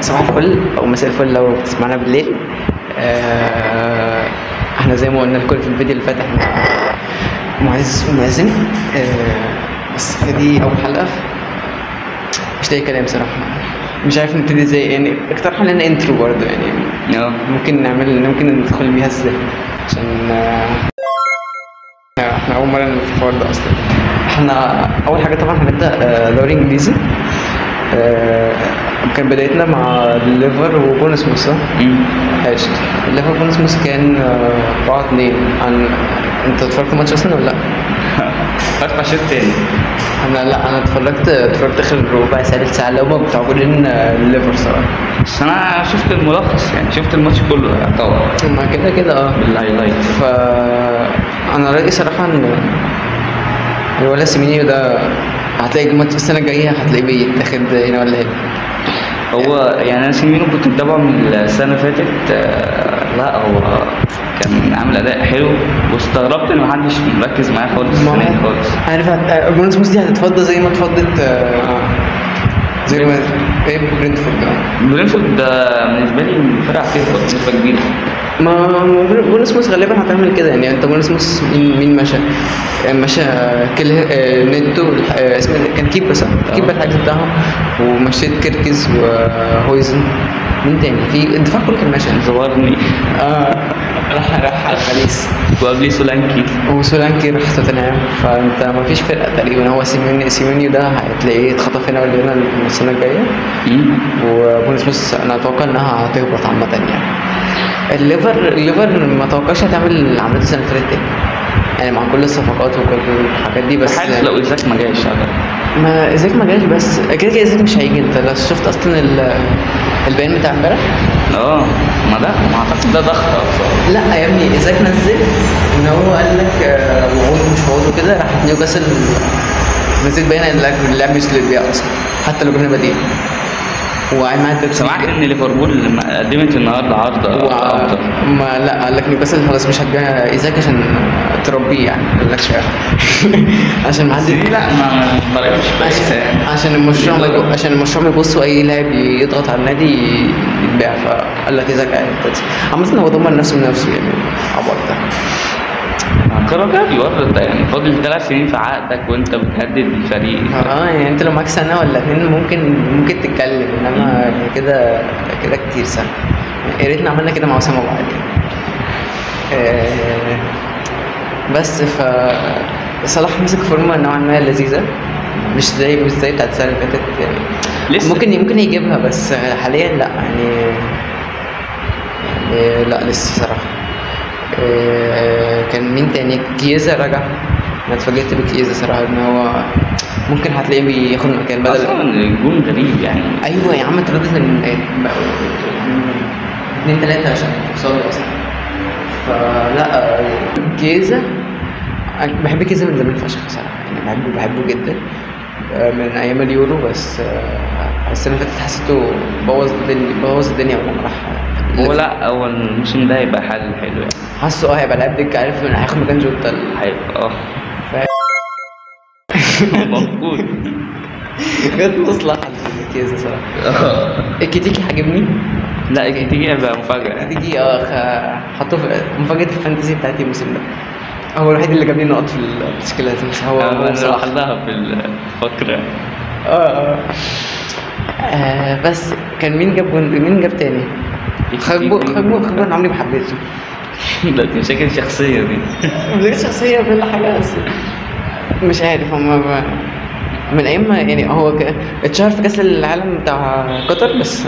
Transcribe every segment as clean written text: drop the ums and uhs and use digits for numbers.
صباح الفل او مساء الفل لو بتسمعنا بالليل. احنا زي ما قلنا لكم في الفيديو اللي فات، احنا معز ومازن. بس دي اول حلقه، مش لاقي كلام صراحه، مش عارف نبتدي ازاي. يعني اقترحوا لنا انترو برضه، يعني ممكن ندخل بيها ازاي، عشان احنا اول مره في الحوار ده اصلا. احنا اول حاجه طبعا هنبدا دوري انجليزي. كان بدايتنا مع الليفر وبورنموث. ماشي، الليفر وبورنموث كان 4-2. انت اتفرجت ماتش اصلا ولا لا؟ اتفرجت على الشوط التاني. انا اتفرجت اخر ربع ساعه ساعه اللي هما بتوع جولين الليفر صراحه. بس انا شفت الملخص، يعني شفت الماتش كله يعتبر. ما كده بالهايلايت. انا رايي صراحه ان الولد سيمينيو ده هتلاقي الماتش السنه الجايه هتلاقيه بيتاخد هنا ولا هنا. هو يعني انا سيمينو كنت متابعه من السنه اللي فاتت. لا هو كان عامل اداء حلو، واستغربت ان محدش مركز معاه خالص السنه دي خالص. عارف بورنموث دي هتتفضى زي ما اتفضت زي ما برينفورد ده بالنسبه لي فرقه هتهبط بنسبه كبيره. ما بورنموث غالبا هتعمل كده. يعني انت بورنموث مين مشى نيتو، اسمه كان كيبا صح؟ كيبا الحاجز بتاعهم، ومشيت كيركز وهويزن. مين تاني في الدفاع كله كان ماشي؟ زوارني راح غاليس، وقبليه سولانكي راح توتنهام. فانت ما فيش فرقه تقريبا. هو سيميوني ده هتلاقيه اتخطف هنا ولا هنا السنه الجايه. وبورنموث انا اتوقع انها هتهبط عامه. يعني الليفر ما توقعش هتعمل عمليه السنه اللي فاتت تاني، يعني مع كل الصفقات وكل الحاجات دي. بس حاسس لو ايزاك ما جاش ما ايزاك ما جاش، بس كده ايزاك مش هيجي. انت لو شفت اصلا البيان بتاع امبارح. ما اعتقد ده ضغط اصلا. لا يا ابني، ايزاك نزل ان هو قال لك وعود ومش وعود وكده. راح نيوكاسل نزل بيان قال لك اللعب مش للبيع اصلا، حتى لو جبنا بديل. وقاعد معاك. سمعت ان ليفربول قدمت النهارده عرض افضل. ما لا، قال لك نيوكاسل خلاص مش هتبيع ايزاك عشان تربيه. يعني قال لك عشان ما حد لا ما طريقه مش كويسه يعني. عشان المشروع ما يبص اي لاعب يضغط على النادي يتباع. فقال لك ايزاك عامة هو ضمن نفسه بنفسه، يعني عبط ده. القرار ده بيورط ده، يعني فاضل 3 سنين في عقدك وانت بتهدد الفريق. يعني انت لو معاك سنه ولا 2 ممكن تتكلم، انما كده كتير سنه. يا ريتنا عملنا كده مع اسامه بعد يعني. بس صلاح مسك فورمه نوعا ما لذيذه، مش زي بتاعت السنه اللي فاتت يعني. لسه ممكن يجيبها، بس حاليا لا يعني لا لسه صراحه. كان مين تاني؟ كيزا رجع. انا اتفاجئت بكيزا صراحه، ان هو ممكن هتلاقيه بياخد مكان بدل. اصلا الجون غريب يعني. ايوه يا عم، اتردد من 2-3 عشان توصل اصلا. فلا كيزا، بحب كيزا من زمان فشخ صراحه. يعني بحبه جدا من ايام اليورو. بس السنه اللي فاتت حسيته بوظ الدنيا ولما راح. هو لا، هو الموسم ده هيبقى حل حلو يعني. حاسه هيبقى لاعب دكه، عارف ان هياخد مكان جوتا. هيبقى مفقود. جت مصلحه كيزا صراحه. الكيتيكي عجبني. لا الكيتيكي هيبقى مفاجاه. الكيتيكي حطوه في مفاجاه الفانتسي بتاعتي الموسم ده. هو الوحيد اللي جاب لي نقط في التشكيله دي. مش هو صلاح لها في الفقره. بس كان مين جاب تاني؟ خجبو انا عمري ما حبيته. ده مشاكل شخصيه دي. مشاكل شخصيه كل حاجه. بس مش عارف هما من ايام ما يعني هو اتشهر في كاس العالم بتاع قطر، بس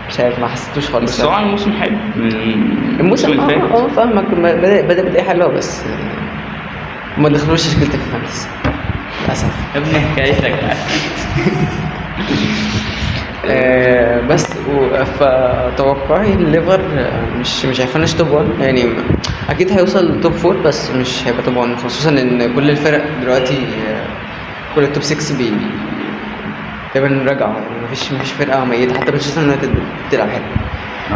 مش عارف ما حسيتوش خالص. بس هو الموسم حلو. الموسم اللي فات فاهمك. بدأ حلوه، بس ما دخلوش تشكيلتي في الفانتسي للاسف. يا ابني حكايتك. بس فتوقعي الليفر مش هيفنش توب 1. يعني اكيد هيوصل توب 4، بس مش هيبقى توب 1، خصوصا ان كل الفرق دلوقتي كل التوب 6 تقريبا رجعوا. يعني مفيش فرقه ميته، حتى مانشستر يونايتد بتلعب حلو.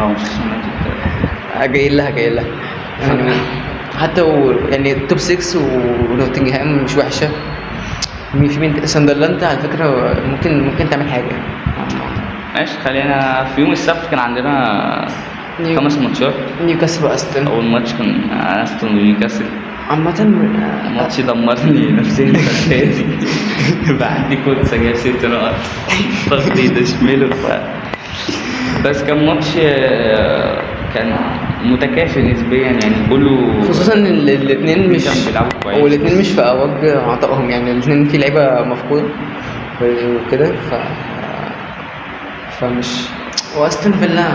مانشستر يونايتد جاي لها يعني حتى يعني التوب 6 ونوتنجهام مش وحشه. في ساندرلاند على فكره ممكن تعمل حاجه. ماشي، خلينا في يوم السبت كان عندنا نيو- 5 ماتشات. نيوكاسل واستون. اول ماتش كان استون ونيوكاسل. عامة الماتش دمرني نفسيا فانتازي. بعد كنت جايب 6 نقط تقليد اشمله بس كان ماتش كان متكافئ نسبيا يعني كله. خصوصا ان الاثنين مش كانوا بيلعبوا كويس. والاثنين مش في اوج عطائهم، يعني الاثنين في لعيبه مفقوده وكده فمش. واستون فيلا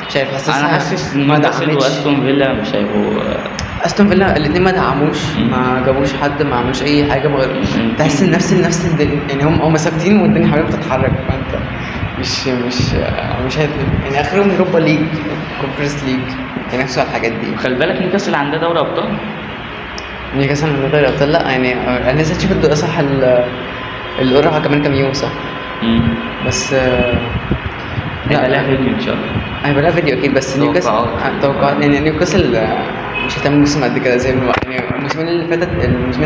مش عارف، حاسسها انا حاسس ان ما نيوكاسل دعمتش. واستون فيلا مش هيبقوا استون فيلا الاثنين ما دعموش، ما جابوش حد، ما عملوش اي حاجه تحس ان نفس الدنيا، يعني هم ثابتين والدنيا حواليهم بتتحرك، فانت مش يعني اخرهم اوروبا ليج، كونفرنس ليج، ينافسوا على الحاجات دي. خلي بالك نيوكاسل عندها دوري ابطال. نيوكاسل من غير ابطال لا، يعني انا لسه اشوف صح القرعه كمان كام يوم صح، بس هيبقى لها فيديو ان شاء الله. هيبقى لها فيديو اكيد، بس نيوكاسل توقعات يعني نيوكاسل مش هتعمل موسم قد كده زي يعني الموسمين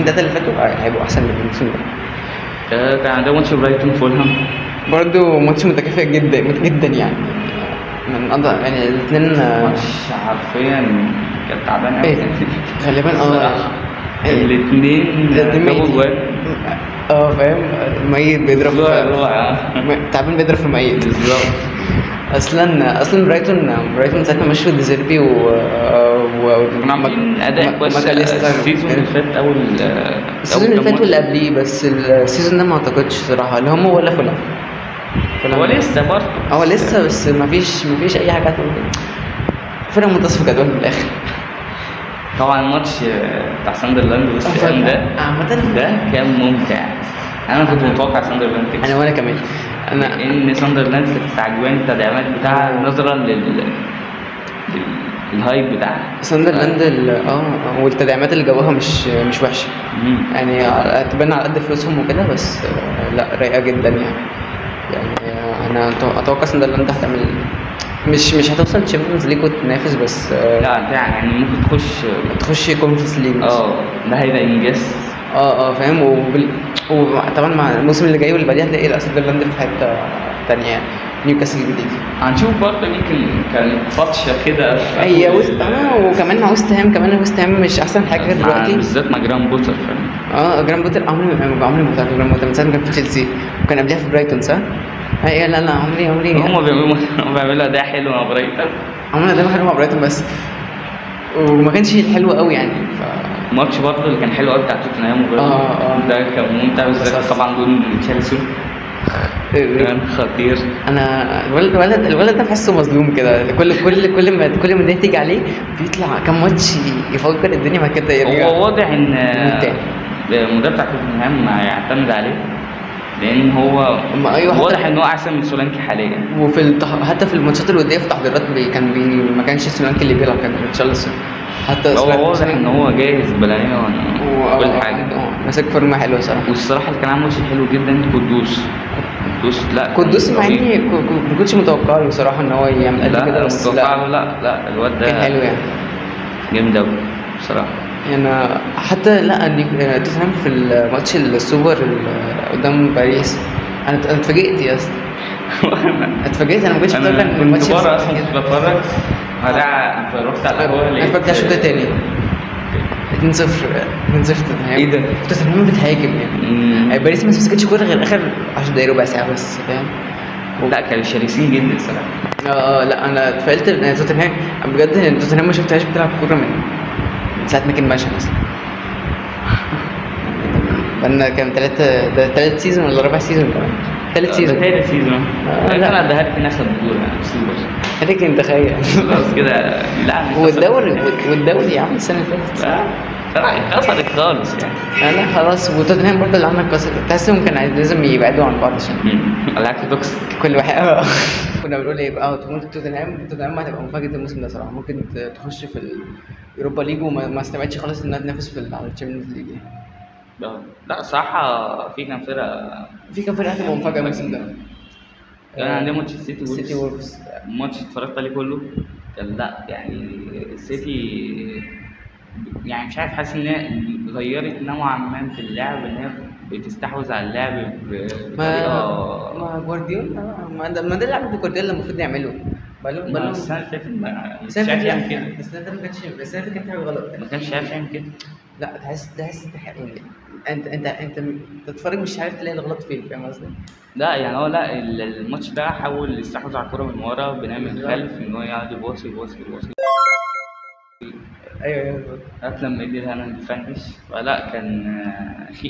الثلاثه اللي فاتوا هيبقوا احسن من الموسم ده. كان عندها ماتش برايتون فولهام برضه ماتش متكافئ جدا جدا يعني، من أضع يعني الاثنين ماتش حرفيا كان تعبان قوي. غالبا الاثنين جابوا جوان. فاهم، الميت بيضرب تعبان بيضرب في الميت بالظبط. اصلا برايتون ساعه ما مشوا ديزيربي كانوا عاملين اداء كويس السيزون اللي فات. السيزون اللي فات واللي قبليه، بس السيزون ده ما اعتقدش صراحه اللي هم ولا فلان هو لسه برضه هو لسه، بس ما فيش اي حاجه فرقه منتصف جدول في الاخر. طبعا الماتش بتاع ساندرلاند وست هام ده كان ممتع. انا كنت متوقع ساندرلاند تكسب. انا كمان ان ساندرلاند كانت عجباني التدعيمات بتاعها نظرا الهايب بتاعها. ساندرلاند والتدعيمات اللي جابوها مش وحشه يعني، تبان على قد فلوسهم وكده، بس لا رايقه جدا يعني انا اتوقع ساندرلاند هتعمل مش هتوصل تشامبيونز ليج وتنافس، بس لا يعني ممكن تخش كونفرنس ليج. ده هيبقى انجاز. فاهم. وطبعا مع الموسم اللي جاي واللي بعديه هتلاقي ساندرلاند في حته ثانيه يعني، نيوكاسل الجديد هنشوف برضه يمكن كانت فتشه كده هي وكمان مع وست هام. كمان وست هام مش احسن حاجه دلوقتي، بالذات مع جرام بوتر. جرام بوتر عمري ما بتاع جرام بوتر من ساعه ما كان في تشيلسي، وكان قبلها في برايتون صح؟ لا انا عمري هم بيعملوا اداء حلو مع برايتون. عملنا اداء حلو مع برايتون بس وما كانش حلو قوي يعني. الماتش برضه اللي كان حلو قوي بتاع توتنهام ده كان ممتع، بالذات طبعا جول تشيلسي كان خطير. انا الولد ده بحسه مظلوم كده، كل ما ده تيجي عليه بيطلع كام ماتش يفكر الدنيا ما كده يرجع. هو واضح ان المدرب بتاع توتنهام هيعتمد عليه، لان هو واضح ان هو احسن من سولانكي حاليا. حتى في الماتشات الوديه في التحضيرات ما كانش سولانكي اللي بيلعب، كان ريتشارلسون. حتى هو واضح ان هو جاهز بدنيا وكل حاجه، ماسك فورمه حلوه صراحه. والصراحه اللي كان عامل ماتش حلو جدا قدوس مع اني ما كنتش متوقع له بصراحه ان هو يعمل قد كده، بس لا الواد ده كان حلو يعني، جامد قوي بصراحه يعني. حتى توتنهام في الماتش السوبر قدام باريس انا اتفاجئت يا اسطى. انا ما كنتش متوقع ان الماتش كنت بره اصلا كنت بتفرج رحت على القهوه انا اتفرجت على الشوط الثاني 2-0 توتنهام. ايه ده؟ توتنهام بتهاجم يعني باريس ما مسكتش كوره غير اخر 10 دقايق ربع ساعه بس، فاهم. لا كانوا شرسين جدا الصراحه. لا انا اتفائلت ان توتنهام بجد، توتنهام ما شفتهاش بتلعب كوره من ساعه ما كان ماشي مثلا. بقالنا كام تالت سيزون ولا رابع سيزون كمان؟ تالت سيزون انا اديها لك ناخد بطوله سوبر هديك انت تخيل خلاص كده. لا والدوري يا عم السنه اللي فاتت خسرت خالص يعني. لا خلاص. وتوتنهام برضه اللي عمل كسر، تحسهم كان لازم يبعدوا عن بعض عشان العكس توكسيك كل واحد. كنا بنقول ايه بقى، توتنهام هتبقى مفاجاه الموسم ده صراحه، ممكن تخش في الاوروبا ليج وما استبعدش خالص انها تنافس على الشامبيونز ليج. لا صراحه في كام فرقه هتبقى مفاجاه الموسم ده. كان عندنا ماتش السيتي وولفز، ماتش اتفرجت عليه كله. كان لا يعني السيتي يعني مش عارف، حاسس ان هي غيرت نوعا ما في اللعب، ان هي بتستحوذ على اللعب ما بطريقه. جوارديولا ما ده اللي جوارديولا المفروض يعمله. بقاله السنه اللي فاتت ما السنة مش اللي عارف فاتت يعمل لا، كده. السنة اللي فاتت ما كانش، السنة اللي فاتت كان في حاجة غلط. ما كانش عارف يعمل كده. لا تحس يعني انت تتفرج مش عارف تلاقي الغلط فين، فاهم قصدي؟ لا يعني هو لا الماتش ده حاول يستحوذ على الكوره من ورا بناء من بالظبط. الخلف ان هو يقعد يباصي يباصي يباصي ايوه بالظبط. لغايه لما يدي الهالاند يفنش. فلا كان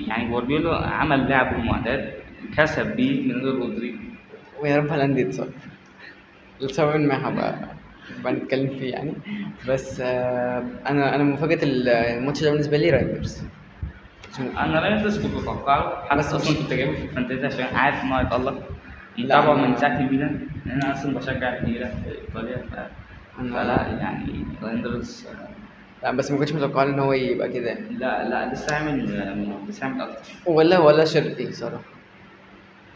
يعني جوارديولا عمل لعبه المعتاد كسب بيه من غير رودريجو. ويا رب هالاند يتصاب. الإصابة من ما هبقى نتكلم فيه يعني. بس انا مفاجأة الماتش ده بالنسبة لي رايدرز. انا رايدرز كنت متوقعه، حتى بس اصلا مش- كنت جايبه في الفانتازي عشان عارف ان هو هيتألق. لا، متابعه أنا- من ساعه الميلان لان انا اصلا بشجع الميلان في ايطاليا فلا يعني رايدرز. لا بس ما كنتش متوقع ان هو يبقى كده يعني. لا لسه عامل اكتر. ولا شرقي صراحة.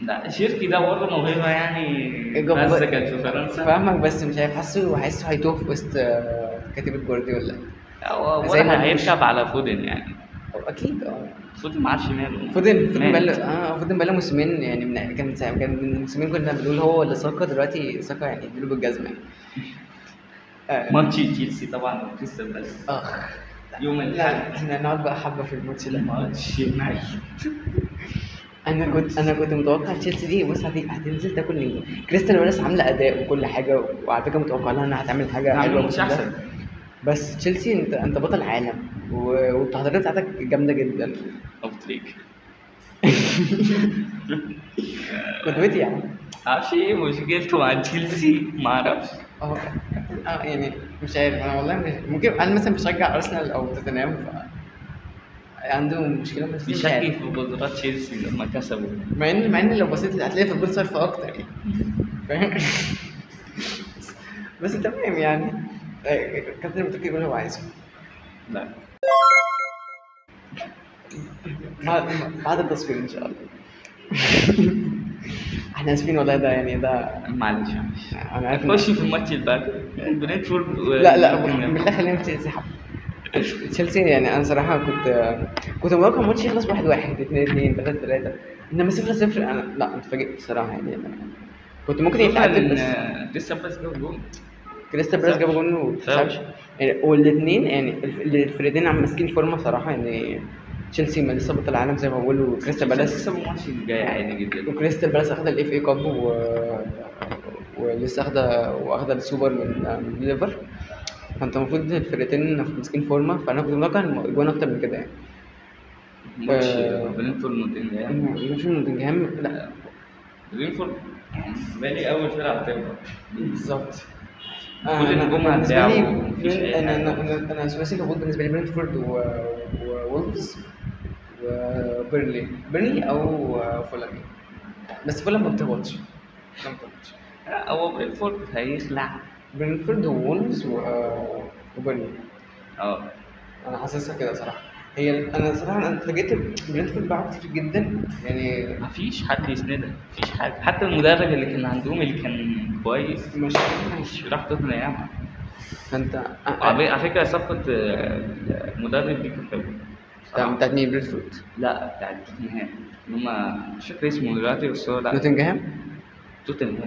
لا شيركي ده برضه موهبه يعني، جاب- بس كانت في فرنسا. فاهمك، بس مش عارف، حاسه هيتوه في وسط كتيبة جوارديولا. هو زي ما هيركب على فودن يعني. اكيد فودن ما عادش ماله. فودن مات. بقاله موسمين يعني، كان من موسمين كنا بنقول هو ولا ساكا، دلوقتي ساكا يعني اديله بالجزمة يعني. ماتش تشيلسي طبعا كريستال بالاس اخ يوم لا، الاحد. احنا نقعد بقى حبة في الماتش ده. ماتش ميت. انا كنت متوقع تشيلسي دي بص هتنزل تاكل نجم. كريستال بالاس عامله اداء وكل حاجه، وعلى فكره متوقع لها انها هتعمل حاجه عاملين حلوه ماتش الموسم ده. احسن. بس تشيلسي انت بطل عالم، والتحضيرات بتاعتك جامده جدا. ابو تريك. قدوتي يعني. معرفش ايه مشكلته مع تشيلسي، معرفش. اه يعني مش عارف انا والله، ممكن انا مثلا بشجع ارسنال او توتنهام عنده مشكله بس مش بيشكي عارف. في بطولات تشيلسي لما كسبوا. مع ان لو بصيت هتلاقي في البول صرف اكتر يعني، فاهم؟ بس تمام يعني. كابتن بتركي يقول هو عايزه. لا بعد بعد التصوير ان شاء الله. احنا اسفين والله، ده يعني ده معلش انا عارف نخش في الماتش اللي بعده برينتفورد لا بالله خلينا في تشيلسي حبه. تشيلسي يعني انا صراحه كنت متوقع الماتش يخلص 1-1 2-2 3-3، انما 0-0 انا لا اتفاجئت الصراحه يعني. كنت ممكن يتعادل بس لسه بس جاب جول. كريستال بالاس جاب جون واتحسبش يعني. والاثنين يعني الفريقين عم ماسكين فورمه صراحه يعني. تشيلسي ما لسه بطل العالم زي ما بقول، وكريستال بالاس كسبوا الماتش الجاي عادي جدا. وكريستال بالاس اخذ الاف اي كاب ولسه واخده السوبر من ليفر. فانت المفروض الفرقتين ماسكين فورمه، فانا كنت متوقع الاجوان اكتر من كده يعني. ماتش برينتفورد نوتنجهام. مش من نوتنجهام لا. برينتفورد يعني بالي اول فرقه هتهبط بالظبط. كل النجوم هتلاعبوا مفيش اي انا حاجه. انا ثلاثي الهبوط بالنسبه لي برينتفورد وولفز بيرني او فولهام. بس فولهام ما بتهبطش. لا هو برينتفورد هيخلع. برينتفورد وولفز وبيرني. اه انا حاسسها كده صراحه. انا صراحه انا اتفاجئت برينتفورد باعوا كتير جدا يعني. مفيش حد يسندها، مفيش حد، حتى المدرب اللي كان عندهم اللي كان كويس مش راح توتنهام. فانت على فكره صفقه المدرب دي كانت حلوه. بتاعت مين برينتفورد؟ لا بتاعت توتنهام اللي هم مش فاكر اسمه دلوقتي بس هو لا نوتنجهام.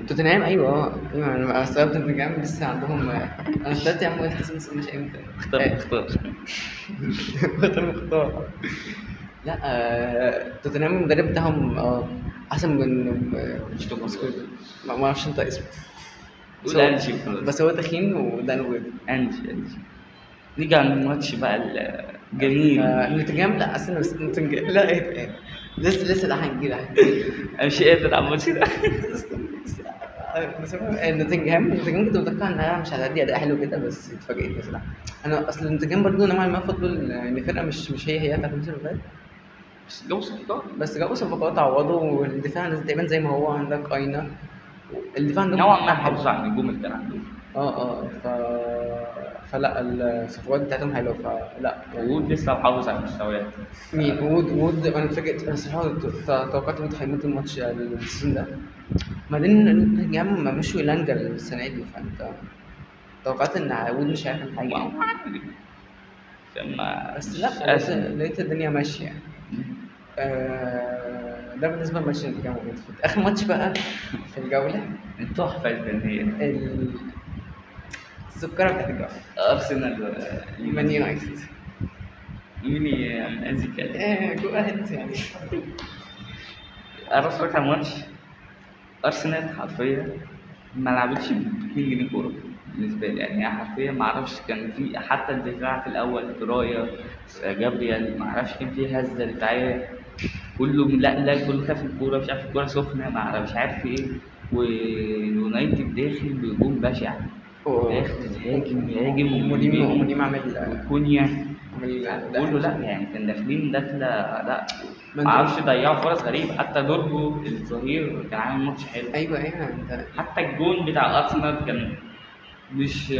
توتنهام. ايوه انا استغربت نوتنجهام لسه عندهم. انا استغربت يا عم ويلت سيمسون مش امتى. اختار مختار. لا توتنهام المدرب بتاعهم احسن من مش توكل. ما اعرفش انت اسمه. قول انجي خلاص. بس هو تخين ودانه بيض. انجي نيجي على الماتش بقى الجميل. نوتنجهام لا اصلا نوتنجهام لا ايه لسه ده هنجيب انا مش قادر على الماتش ده. بس نوتنجهام كنت متوقع انها مش هتأدي اداء حلو كده، بس اتفاجئت بصراحه. انا اصل نوتنجهام برضه نوعا ما فضلوا ان فرقه مش هي بتاعت الموسم اللي فات، بس جابوا صفقات. بس جابوا صفقات عوضوا، والدفاع نازل تقريبا زي ما هو. عندك اينا الدفاع عندهم نوعا ما حافظوا على النجوم اللي كان عندهم. فلا الصفقات بتاعتهم حلوه فلا يعني. وود لسه محافظ على المستويات. مين وود انا اتفاجئت. انا صراحه توقعت وود هيموت الماتش السيزون ده. بعدين نوتنجهام مشوا لانجا السنه دي، فانت توقعت ان وود مش هيعمل حاجه يعني. عادي. عشان ما بس مش لا أزمة. لقيت الدنيا ماشيه يعني. ده بالنسبه للماتش اللي كان موجود اخر ماتش بقى في الجوله. تحفه الفنيه. السكره بتاعت الجوله ارسنال مان يونايتد. مين انزل كده. جو اهيد يعني. انا اتفرجت على الماتش. ارسنال حرفيا ما لعبتش ب 2 جنيه كوره بالنسبه لي، يعني هي حرفيا ما اعرفش كان في حتى الدفاع في الاول برايا جابريال، ما اعرفش كان في هزه دفاعيه كله ملقلق، كله خاف الكوره، مش عارف الكوره سخنه مش عارف ايه، ويونايتد داخل بهجوم بشع، داخل يهاجم ومنيم عامل كونيا كله، لا يعني كان داخلين داخله لا ما اعرفش ضيعوا فرص غريبه، حتى دورجو الظهير كان عامل ماتش حلو. ايوه انت حتى الجون بتاع ارسنال كان مش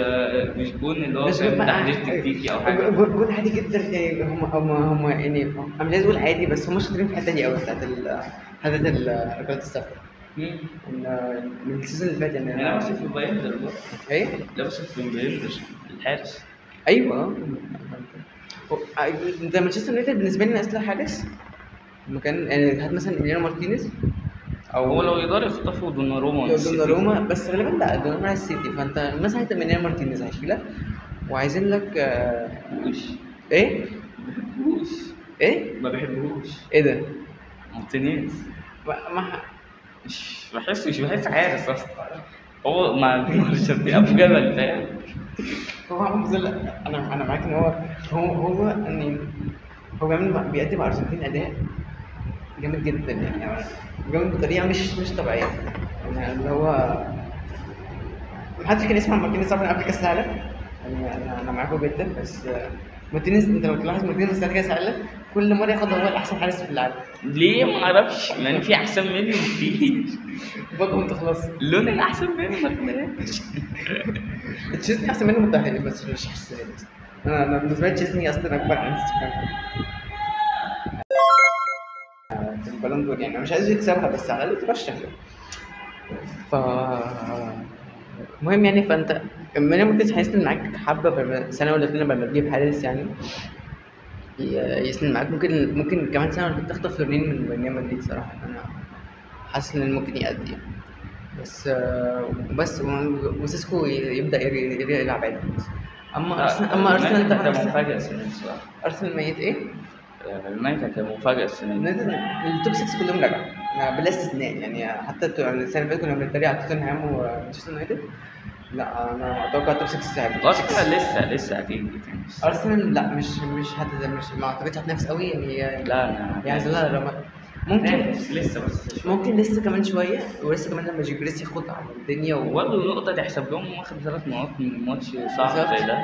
جون اللي هو كان تحليل تكتيكي او حاجه، جون عادي جدا. هم يعني انا مش عايز اقول عادي، بس هم شاطرين في الحته دي قوي بتاعت حته ركلات السفر من السيزون اللي فات يعني. انا بس في البايندر ايه لابس في البايندر الحارس. ايوه انت مانشستر يونايتد بالنسبه لي ناقص له حارس مكان، يعني هات مثلا إليانو مارتينيز، او هو لو يقدر يخطفوا دوناروما بس غالبا لا، دوناروما على السيتي، فانت مثلا هات إليانو مارتينيز هيشيلك، وعايزين لك ايه ما بحبهوش ايه ده مارتينيز، ما مش بحس حارس اصلا، هو مش ابو جبل فاهم. هو انا معاك ان هو يعني هو بيقدم مع الارجنتين اداء جامد جدا، يعني جامد بطريقه مش طبيعيه، يعني اللي هو محدش كان يسمع مارتينيز طبعا قبل كاس العالم، يعني انا معاكم جدا، بس مارتينيز انت لو تلاحظ مارتينيز بعد كاس العالم كل مره ياخد هو الاحسن حارس في العالم. ليه ما اعرفش، يعني في احسن مني كتير برضه انت خلاص لون الاحسن مني ما كملتش. تشيزني احسن منه متاهل، بس مش احسن. انا بالنسبه لي تشيزني اصلا اكبر عن في البالون دور، يعني مش عايز يكسبها بس على الاقل ترشح. ف المهم يعني فانت من ممكن هيسند معاك حبه سنه ولا اتنين لما تجيب حارس يعني يسند معاك، ممكن كمان سنه ولا تخطف لورين من ريال مدريد صراحه. انا حاسس ان ممكن يأدي بس وسيسكو يبدا يلعب عادي. اما ارسنال ده مفاجاه السنه دي الصراحه. ارسنال ميت ايه؟ اليونايتد كان مفاجاه السنه دي. التوب 6 كلهم رجعوا بلا استثناء، يعني حتى السنه اللي فاتت كنا بنتريق على توتنهام ومانشستر يونايتد، لا انا اتوقع توب 6 ارسنال لسه اكيد. ارسنال لا مش ما اعتقدش هتنافس قوي، يعني لا انا يعني زي ممكن لسه بس ممكن لسه كمان شويه، ولسه كمان لما جيجريس ياخد على الدنيا وبرضه نقطه تحسب لهم، واخد 3 نقاط من ماتش صعب زي ده.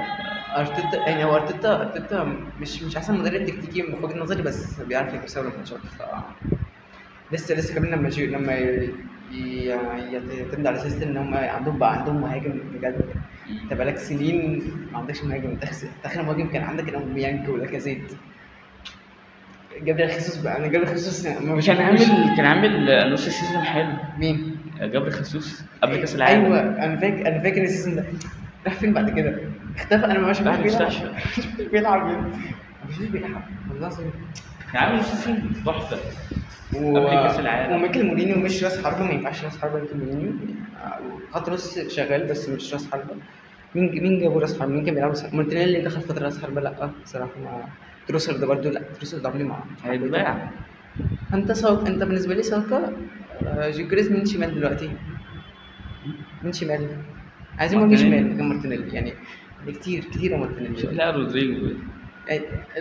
ارتيتا يعني هو ارتيتا مش احسن مدرب تكتيكي من وجهه نظري، بس بيعرف يكسب الماتشات. لسه كمان لما يعتمد على سيستم ان هم عندهم مهاجم بجد. انت بقالك سنين ما عندكش مهاجم، اخر مهاجم كان عندك اوباميانج ولاكازيت. جابريل خيسوس بقى، انا جابريل خيسوس كان عامل نص سيزون حلو. مين؟ جابريل خيسوس قبل كاس العالم. ايوه انا فاكر السيزون ده راح فين بعد كده؟ اختفى. انا مش بيلعب مش بيلعب والله العظيم. كان عامل نص سيزون تحفه قبل كاس العالم. وميكل مورينيو مش راس حربه، ما ينفعش راس حربه ميكل مورينيو، خط نص شغال بس مش راس حربه. مين جابوا راس حربه؟ مين كان بيلعب مارتينيلي دخل فتره راس حربه؟ لا بصراحه ما تروسر ده برضه لا، تروسر ده عمري ما هيتباع. انت بالنسبه لي ساكا جيجريز من شمال دلوقتي، من شمال عايزين مهاجم شمال غير مارتينيلي، يعني كتير مارتينيلي. لا رودريجو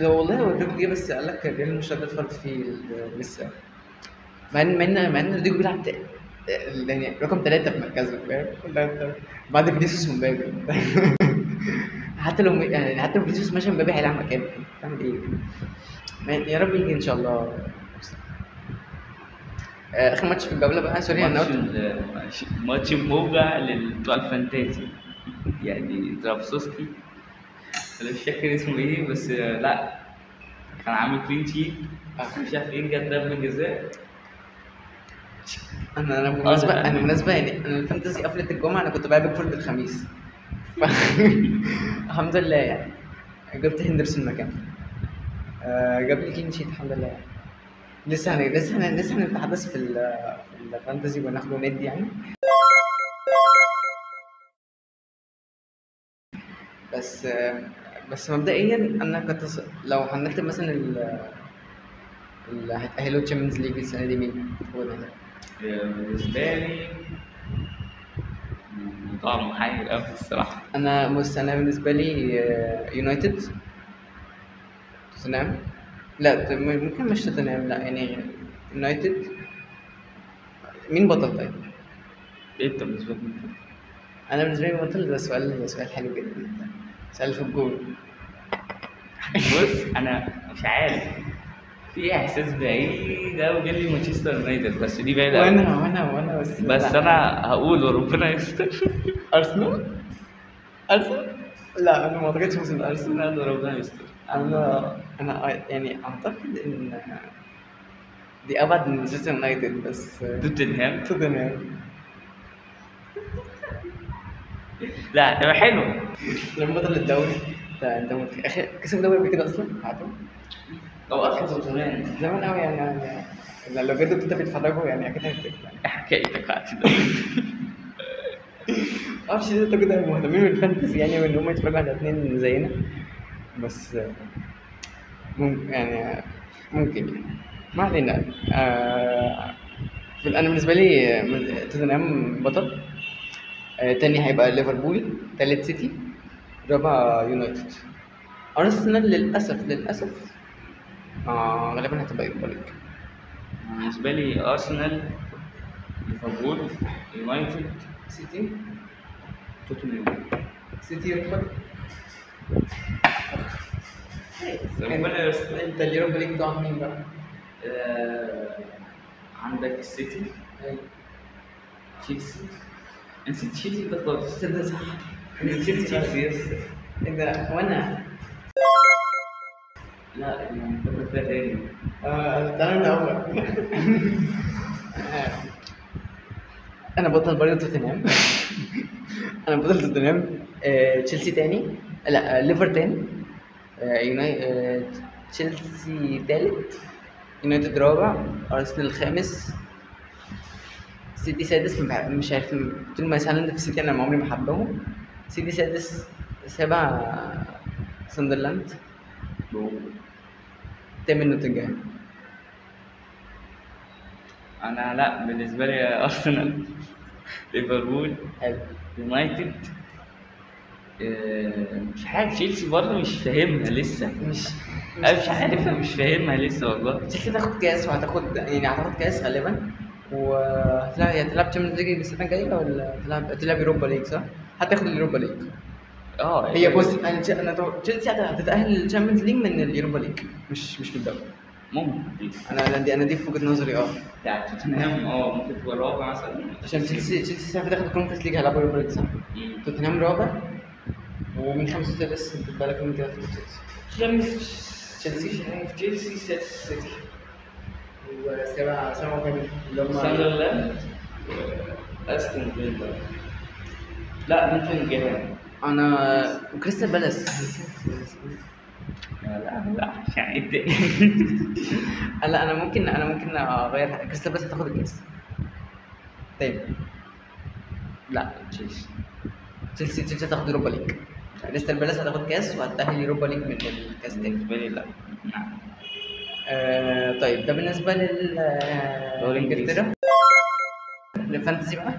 لو والله رودريجو جه، بس قال لك الريال مش قادر تفرط فيه لسه، مع ان رودريجو بيلعب يعني رقم 3 في مركزه، فاهم؟ بعد فينيسيوس ومبابي. حتى لو فينيسيوس ماشي مبابي هيلعب مكانه، تعمل ايه؟ يا رب يجي ان شاء الله. اخر ماتش في الجوله بقى، سوري انا ماتش موجع لبتوع الفانتازي، يعني ترافسوسكي انا مش فاكر اسمه ايه، بس لا كان عامل كلين شيت، مش عارف ايه، جاب ضربه جزاء. انا بالمناسبه يعني انا الفانتازي قفلت الجمعه، انا كنت بلعب بيكفورد الخميس. الحمد لله يعني جبت هندرسون مكانه، جاب لي كلين شيت الحمد لله. لسه هنتحدث في الفانتزي وناخده ندي يعني. بس بس مبدئيا انا لو هنكتب مثلا اللي هيتأهلوا تشامبيونز ليج السنه دي مين هو ده؟ بالنسبة لي الموضوع محير أوي الصراحة. انا بالنسبه لي يونايتد، توتنهام. لا ممكن مش توتنهام، لا يعني يونايتد. مين بطل طيب؟ أنت بالنسبة لك مين؟ انا بالنسبه لي بطل. ده سؤال حلو جدا، سؤال في الجول. بص أنا مش عارف، في إحساس بعيد أوي جاي لي مانشستر يونايتد، بس دي بعيدة أوي. وانا بس بس لا. أنا هقول وربنا يستر. ارسنال. لا انا ما اعتقدش مثلا ارسنال. لا وربنا يستر. انا يعني اعتقد ان دي ابعد من مانشستر يونايتد، بس توتنهام. توتنهام. لا تبقى حلو. لما بطل الدوري. انت كسب الدوري قبل كده اصلا؟ عارفه؟ أو أصلا زمان. زمان قوي يعني لو بجد كنت بتتفرجوا يعني اكيد هتفتكر يعني. حكايتك عادي. معرفش انت كده مهتمين بالفانتسي يعني، وان هم يتفرجوا على اتنين زينا. بس ممكن يعني ما علينا. انا بالنسبه لي توتنهام بطل. تاني هيبقى ليفربول، تالت سيتي، رابع يونايتد. ارسنال للاسف غالبا هتبقى يوروبا ليج. بالنسبة لي أرسنال، ليفربول، يونايتد، سيتي توتنهام. يوروبا ربنا يستر. انت اليوروبا ليج بتاع مين بقى؟ عندك السيتي، تشيلسي. نسيت تشيلسي ده خالص. تصدق صح. نسيت تشيلسي يس. انت وانا لا أنا فاكر فيها تاني. تعالى من الاول. انا بطل برضه توتنهام. تشيلسي تاني، لا ليفر تاني، تشيلسي تالت، يونايتد رابع، ارسنال خامس، سيتي سادس. مش عارف طول ما هالاند في سيتي انا عمري ما حبهم. سيتي سادس، سابع ساندرلاند، تامن نوتنجهام. أنا لا، بالنسبة لي أرسنال، ليفربول، حلو. يونايتد. مش عارف تشيلسي برضه مش فاهمها لسه. أنا مش عارف، مش فاهمها لسه والله. تشيلسي تاخد كاس هتاخد كاس غالبا، هتلعب تشامبيونز ليج السنه الجايه، ولا تلعب يوروبا ليج صح؟ هتاخد اليوروبا ليج. هي بص انا تشيلسي هتتاهل للتشامبيونز ليج من اليوروبا ليج، مش من الدوري. ممكن انا دي في وجهه نظري. بتاع توتنهام ممكن تبقى رابع مثلا، عشان تشيلسي السنه اللي فاتت تاخد الكونفرنس ليج، هيلعبوا يوروبا ليج صح؟ توتنهام رابع، ومين خامس وسادس؟ انت بالك مين كده في خامس تشيلسي، سادس سيتي، وسابع كمان اللي هم ساندرلاند، استون فيلا. لا ممكن جيران. انا وكريستال بالاس. لا يعني انت. لا انا ممكن اغير. كريستال بالاس هتاخد الكاس. طيب لا تشيلسي هتاخد يوروبا ليج. كريستال بالاس هتاخد كاس وهتأهل يوروبا ليج من الكاس تاني. بالنسبة لي لا. نعم. طيب ده بالنسبه لانجلترا. الفانتسي بقى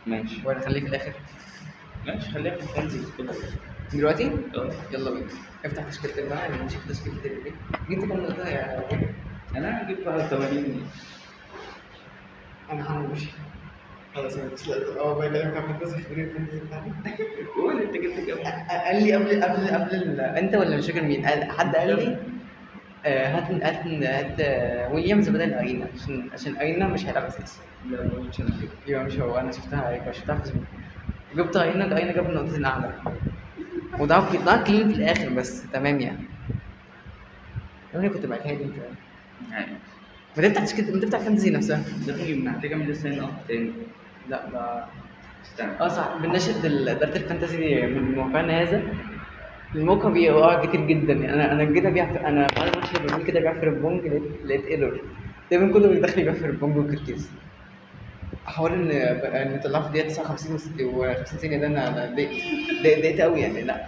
ماشي ولا خليه في الاخر؟ ماشي، خليها في الفانتسي كده دلوقتي يلا بينا. افتح تشكيلتك بقى نشوف تشكيلتك ايه. جبت كام نقطه يا ابوي؟ انا جبت 81. انا همشي خلاص. انا مش بكلمك عن فانتسي خبير الفانتسي بتاعتي. قول انت جبت كام؟ قال لي قبل انت ولا مش فاكر مين؟ حد قال لي هات ويليامز بدل اينا، عشان اينا مش هيلعب اساسي. لا ما قلتش انا كده. يبقى مش هو. انا شفتها في فيسبوك. جبت اينا جاب نقطتين اعلى، وضاع كلين في الاخر، بس تمام يعني. انا كنت بعتها لي انت. يعني ما تفتح فانتزي نفسها. ده محتاجه من لسه هنا تاني. لا ده استنى. صح. بنناشد إدارة الفانتازي من موقعنا هذا. الموقع بيقع كتير جدا يعني. انا جيت ابيع انا بعد ماتش ليفربول كده ابيع في البونج، لقيت ايرور. دايما كله بيدخل يبقى في البونج والكركيز. حوار ان طلعت في دقيقه 59 و50 ثانيه ده انا اتضايقت قوي يعني. لا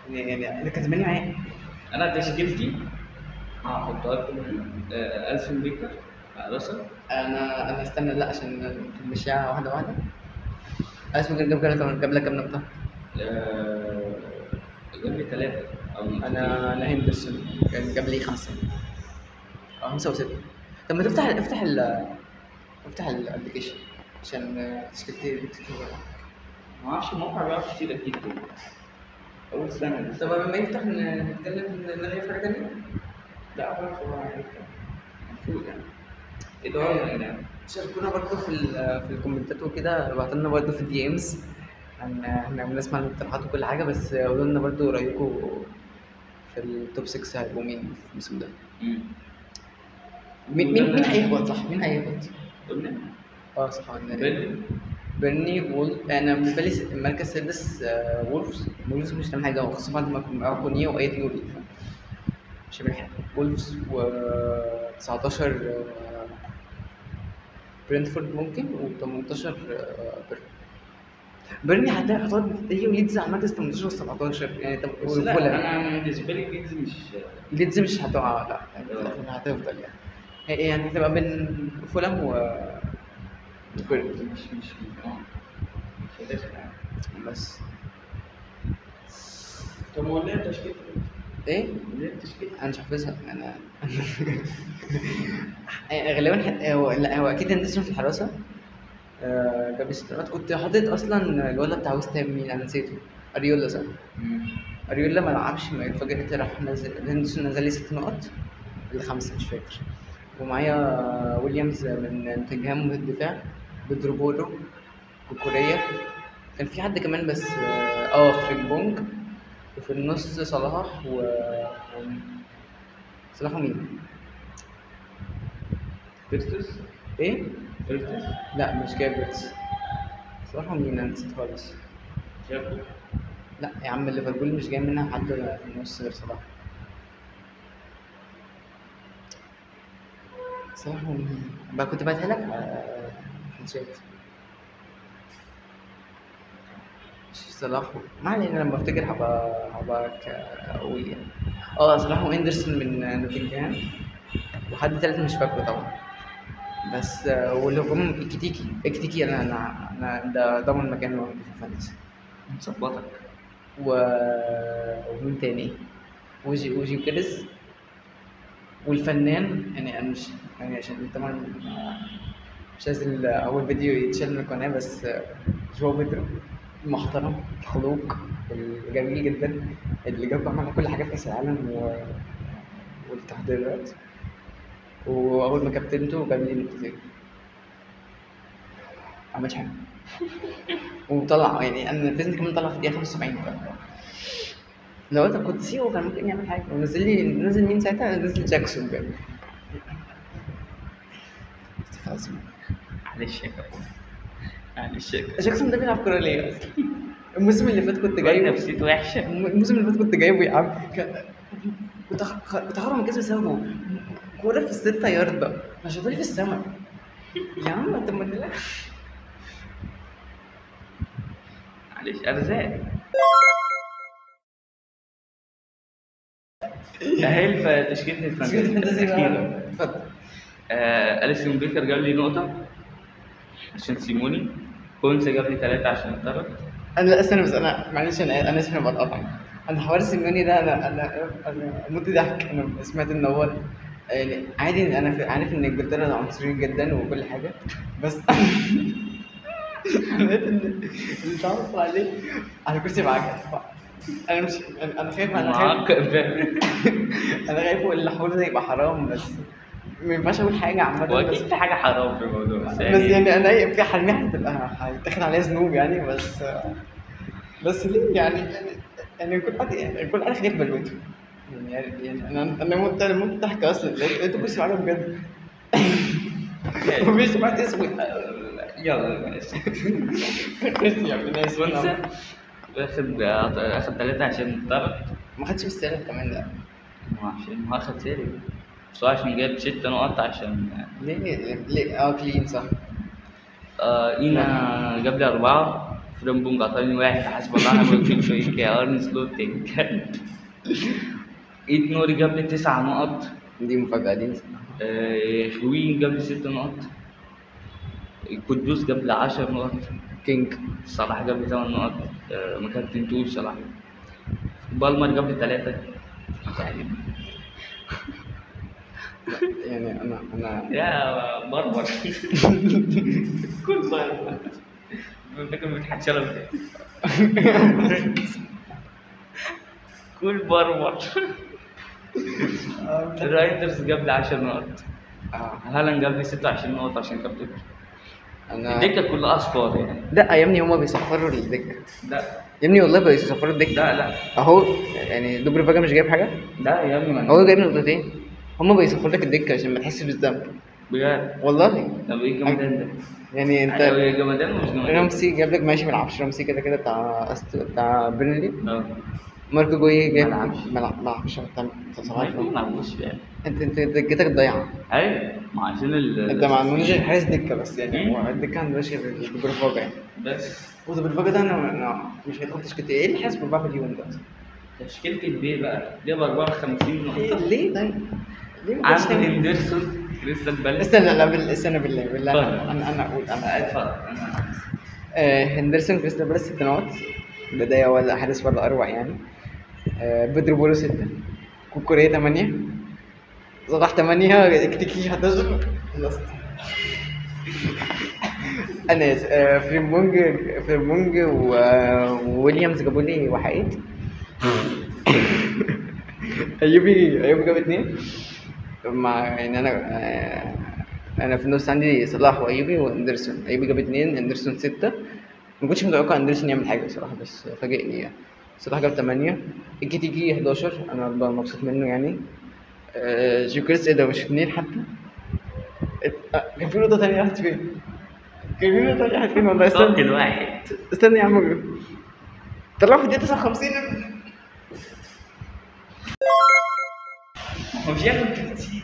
يعني انا كسباني معايا. انا تشكيلتي هحطها لكم هنا. ألسن بيكر راسل. انا استنى لا عشان نمشيها واحده واحده. اسمه جاب لك كام نقطه؟ آه، جاب لي 3 او نقطتين. انا هندرسون كان جاب لي 5 او 5 و6. طب ما افتح الابلكيشن عشان تشكيلتي. ما اعرفش الموقع بيعرف كتير اكيد كده. اول سنه دي. طب لما يفتح نتكلم نغير حاجه تانية؟ لا خلاص هو هيفتح المفروض يعني. ايه ده يا جدعان؟ شاركونا برضه في الكومنتات وكده، ابعتوا لنا برضه في الدي امز. احنا بنسمع الاقتراحات وكل حاجه، بس قولوا لنا برضه رايكم في التوب 6 هيبقوا مين في الموسم ده. مين هيهبط؟ صح، مين هيهبط؟ قلنا صح بيرلي. بيرني انا بالنسبه لي المركز السادس وولفز مش هتعمل حاجه، خصوصا بعد ما معاهم كونيه وايت نوري مش هيعمل حاجه. وولفز و 19 برينتفورد ممكن، و18 بيرني هتقعد هي وليدز على المركز 18 و 17 يعني. طب بس لا انا بالنسبه لي ليدز مش هتقع، لا يعني في الآخر هتفضل يعني هتبقى بين فولهام بيرني. مش هتفرق يعني. بس طب هو ليه تشكيل؟ ايه؟ ليه التشكيل؟ انا مش حافظها انا. غالبا هو اكيد هندسه في الحراسه. جاب 6 نقط. كنت حاطط اصلا الولد بتاع ويست هام مين انا نسيته. اريولا صح؟ اريولا ما لعبش، ما فجأة راح نزل هندسون نزل لي 6 نقط ولا 5 مش فاكر. ومعايا ويليامز من نوتنجهام في الدفاع، بدروبولو وكوريا. كان في حد كمان بس فريمبونج. وفي النص صلاح صلاح ومين؟ فيرتس؟ ايه؟ فيرتس؟ لا مش جابرتس. صلاح ومين انا نسيت خالص. جابو؟ لا يا عم ليفربول مش جاي منها حد في النص غير صلاح. صلاح ومين؟ بقى كنت بعتها لك في الشات. صلاح ما علينا، لما افتكر هبقى اقول يعني. صلاح واندرسون من نوتنجهام، وحد تالت مش فاكره طبعا. بس والهجوم اكتيكي انا ده ضمن مكانه في الفانتسي. مظبطك. ومين تاني؟ وجي كريس. والفنان يعني انا مش يعني عشان طبعا مش عايز اول فيديو يتشال من القناه، بس جواو بيدرو المحترم الخلوق الجميل جدا اللي جاب عمل كل حاجه في كاس العالم والتحضيرات. واول ما كابتنته جاب لي نقطتين، ما عملش حاجه. وطلع يعني انا نفذني كمان، طلع في الدقيقه 75. لو انت كنت سيبه كان ممكن يعمل حاجه. نزل مين ساعتها؟ نزل جاكسون بقى. معلش يا كابتن، معلش يا كابتن. جاكسون ده بيلعب كوره ليه اصلا؟ الموسم اللي فات كنت جايبه، نفسيته وحشه. الموسم اللي فات كنت جايبه يا عم. كنت هرب من كاس بسببه. كوره في ال6 ياردة نشاطولي في السما يا عم. انت معلش ارزاق. اهل في تشكيله الفانتازي اخيرا. اتفضل. أليسون بيكر جاب لي نقطة عشان سيموني. كونسا جاب لي 3 عشان اتطرد. لا استنى بس، انا معلش انا اسف اني بتقطع. انا حوار سيموني ده انا موت ضحك. انا سمعت ان هو يعني عادي. انا عارف ان انجلترا عنصريين جدا وكل حاجه، بس لقيت ان اللي تعرف عليه على كرسي معجل. انا مش انا خايف انا خايف الحوار ده يبقى حرام، بس ما ينفعش اقول حاجه عامه. واكيد في حاجه حرام في الموضوع، بس يعني انا في حرميه هتبقى هيتاخد عليها ذنوب يعني. بس ليه يعني كل حد خايف بلوته يعني انا مت ضحك اصلا. لقيت كرسي معجل بجد. مفيش سمعت اسمه. يلا ماشي. كرسي يا ابن الناس. كونسا اخد 3 عشان اتطرد. ما خدش بالسالب كمان. لا عشان هو اخد سالب. بس هو عشان جايب 6 نقط عشان ليه كلين صح. اينا جاب لي 4، فريمبونج عطاني 1، حسب الله ونعم الوكيل فيك يا ارن سلوتنج. ايد نوري جاب لي 9 نقط. دي مفاجأة دي. خوين جاب لي 6 نقط. قدوس جاب لي 10 نقط. كينج صلاح جاب لي 8 نقط. ما كابتنتوش صلاح. بالمر جاب لي 3. يعني انا يا بربر. كل بربر. فاكر مدحت شلبي. كل بربر. رايدرز جاب لي 10 نقط. هالاند جاب لي 26 نقط عشان كابتن. الدكه كلها اصفار يعني. لا يا ابني هما بيصفروا الدكه. لا يا ابني والله بيصفروا الدكه. لا اهو يعني دوبري فاجا مش جايب حاجه. لا يا ابني هو جايب نقطتين. هما بيصفروا لك الدكه عشان ما تحسش بالذنب بجد والله. طب ايه الجمدان ده؟ يعني انت جمدان مش جمدان. رامسي جاب لك ماشي، ما لعبش رامسي كده كده بتاع بيرنلي. اه ماركو جوي جايب ما لعبش ما يلعبوش يعني. انت جيتك ضايعه. ايوه ما عشان انت ما عندوش غير حارس دكه بس يعني. هو الدكه ما عندوش غير دوبري فاجا يعني. بس ودوبري فاجا ده انا مش هيدخل تشكيلتي. ايه اللي حاسس باربعه مليون ده؟ تشكيلة البي بقى جاب 54 نقطة. ليه طيب؟ ليه ما كنتش عندي تعمل؟ هندرسون كريستال بالاس. استنى لا استنى بالله اتفضل. انا اقول اتفضل. هندرسون كريستال بالاس 6 نقط بدايه ولا حارس ولا اروع يعني. بيدرو بولو 6، كوكوريا 8، صلاح 8، اكتيكي 11. خلصت. انا اسف. فريمبونج وويليامز جابوا لي وحيد. ايوبي جاب 2 مع يعني انا في النص عندي صلاح وايوبي واندرسون. ايوبي جاب 2، اندرسون 6. ما كنتش متوقع اندرسون يعمل حاجه بصراحه بس فاجئني يعني. صلاح جاب 8، اكيتيكي 11، انا مبسوط منه يعني. جوكريس ايه ده مش 2 حتى. كان في نقطه ثانيه راحت فين؟ والله فاقد واحد. استنى يا عم طلعوا في الدقيقه 59. هو مش ياخد كتير.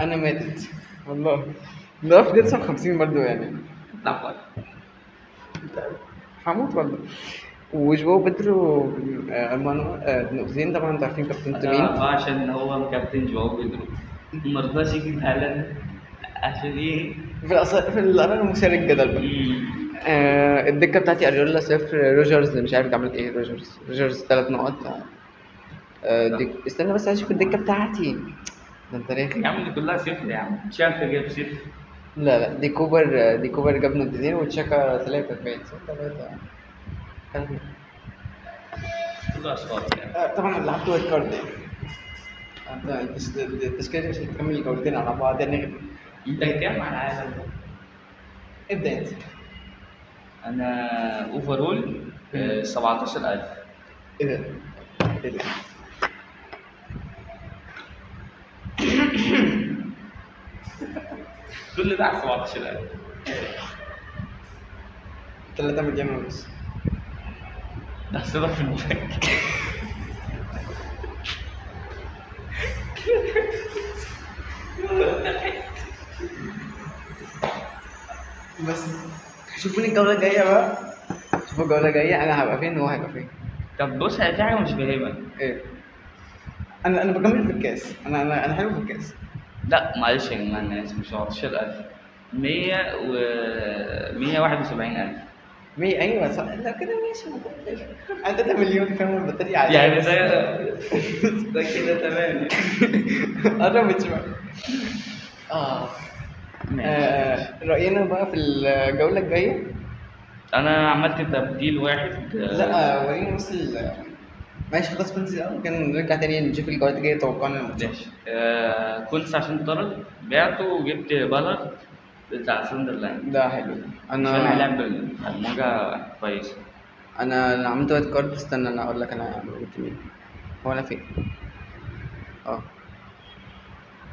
انا ماتت والله. ده في الدقيقه 59 برضه يعني. لا هموت والله. وجواو بيدرو نقطتين. طبعا انتوا عارفين كابتن مين. عشان هو كابتن جواو بيدرو ما رضاش يجيب هالاند عشان ايه؟ في الأمانة مثير الجدل بقى. الدكة بتاعتي أريولا 0، روجرز مش عارف عملت ايه. روجرز 3 نقط. استنى بس اشوف الدكة بتاعتي. ده انت ريخي يا عم دي كلها 0 يا عم. تشاكا جاب 0. لا دي كوبر جاب نقطتين وتشاكا 3 باين. 3 كلها اصفار يعني. طبعا اللي لعبت وايت كارد يعني. التشكيلة مش هتكمل الجولتين على بعض يعني. انت كام على العالم؟ ابدأ انت. انا اوفرول 17,000. ايه ده؟ كل ده على 17,000. 3 مليون ونص. تحسبها في البنك. بس شوفوني الجولة الجاية بقى. شوفوا الجولة الجاية أنا هبقى فين وهو هيبقى فين. طب بص في حاجة مش فاهمها. إيه؟ أنا بكمل في الكاس. أنا حلو في الكاس. لا معلش يا جماعة أنا آسف. مش 17,000. 171,000. 100 أيوة صح. لا كده ماشي. أنا 3 مليون فاهم البطارية عليها. يعني ده كده تمام. قربت شوية. رأينا بقى في الجولة الجاية. أنا عملت تبديل واحد. لا ورينا بس ماشي خلاص كنت كان نرجع تاني نشوف الجولة الجاية توقعنا الماتش. ماشي. كنت عشان طرد بعته وجبت بالر بتاع ساندرلاند. ده حلو. عشان هيلعب الموجة كويسة. أنا عملت وايت كارد. استنى أنا أقول لك أنا جبت مين. هو أنا فين؟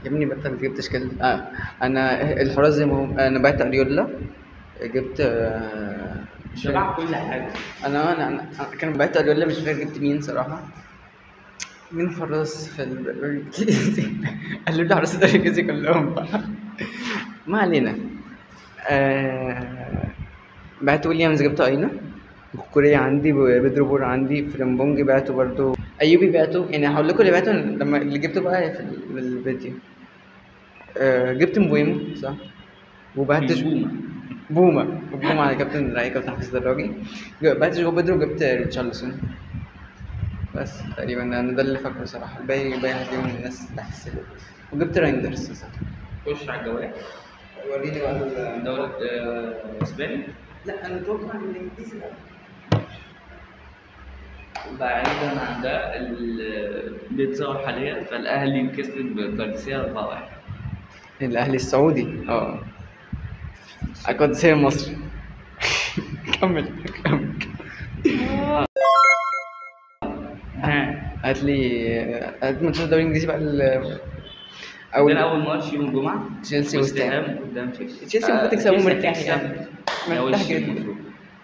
يا ابني بطل جبت تشكيل. انا الحراس زي ما هم. انا بعت اريولا. جبت مش بلعب كل حاجة. انا كان بعت اريولا مش فاكر جبت مين صراحه. مين حراس في الدوري الانجليزي؟ قالوا لي حراس الدوري الانجليزي كلهم بقى. ما علينا. بعت ويليامز، جبت اينا. كوريا عندي، بيدرو بور عندي، فريمبونج بعته برضو، ايوبي بعته. يعني هقول لكم اللي بعته لما اللي جبته بقى في الفيديو. جبت مبويمو صح، وبعت بوما. بوما على كابتن رأي كابتن حفيظ دراجي. بعت جو بيدرو، جبت ريتشارلسون. بس تقريبا انا ده اللي فاكره صراحه. الباقي هتلاقيهم الناس بحس. وجبت رايندرز صح. خش على الجواب. وريني بقى دولة اسباني. لا انا اتوقع ان الانجليزي بقى. بعيدا عن ده اللي بيتظاهر حاليا، فالاهلي كسب بقادسية 4-1. الاهلي السعودي القادسية المصري. كمل. هات ماتش الدوري الانجليزي بقى. عندنا اول ماتش يوم الجمعه تشيلسي وست وستهام. هام قدام تشيلسي. تشيلسي المفروض تكسبه مرتاح تكسب. يعني. مرتاح جدا.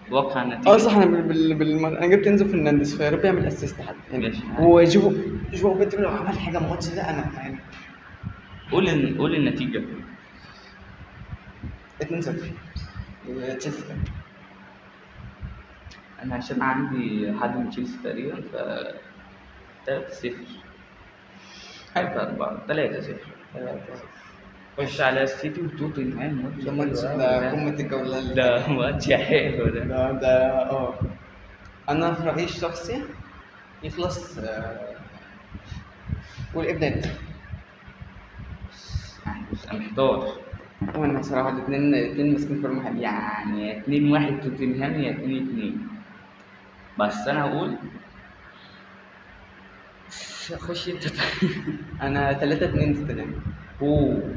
توقع النتيجه. صح. انا جبت انزو فرنانديز، فيا رب يعمل اسيست حد يعني. ماشي. وجو بيدرو لو عمل حاجه الماتش ده انا يعني. قول النتيجه. 2-0 تشيلسي. انا عشان عندي حد من تشيلسي تقريبا، ف 3-0. 3-0. خش على السيتي وتوتنهام. ده ماتش ده قمه الجوله. ده ماتش حلو ده انا في رايي الشخصي يخلص. قول ابدا انت. انا محتار. وانا صراحه الاثنين ماسكين فورمه حلوه. يعني 2-1 توتنهام يا 2-2. بس انا هقول خش انت. انا 3-2 توتنهام. اوه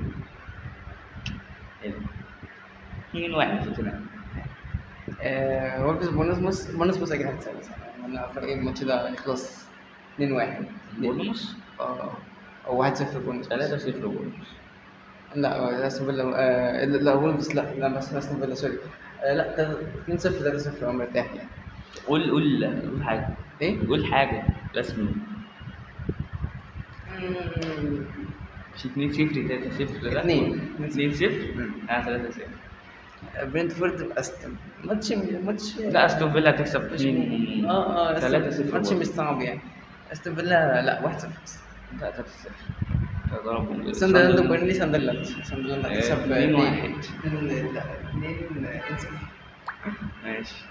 2-1 توتنهام. وولفز بونس اجي هتسال. انا في رايي الماتش ده يخلص 2-1. بونص. او 1-0 بونس. 3-0 بونص. لا استون فيلا. لا وولفز. لا بس استون فيلا سوري. لا 2-0 3-0 مرتاح يعني. قول حاجه. ايه؟ قول حاجه رسمي. مش 2-0 3-0 لا 2-0. 3-0. برينتفورد واستون. ماتش لا استون فيلا هتكسب 2. 3-0 ماتش مش صعب يعني. استون فيلا لا 1-0. لا 3-0. تضربهم. ساندرلاند وبيرنلي. ساندرلاند هتكسب 2-1. 2-0. ماشي.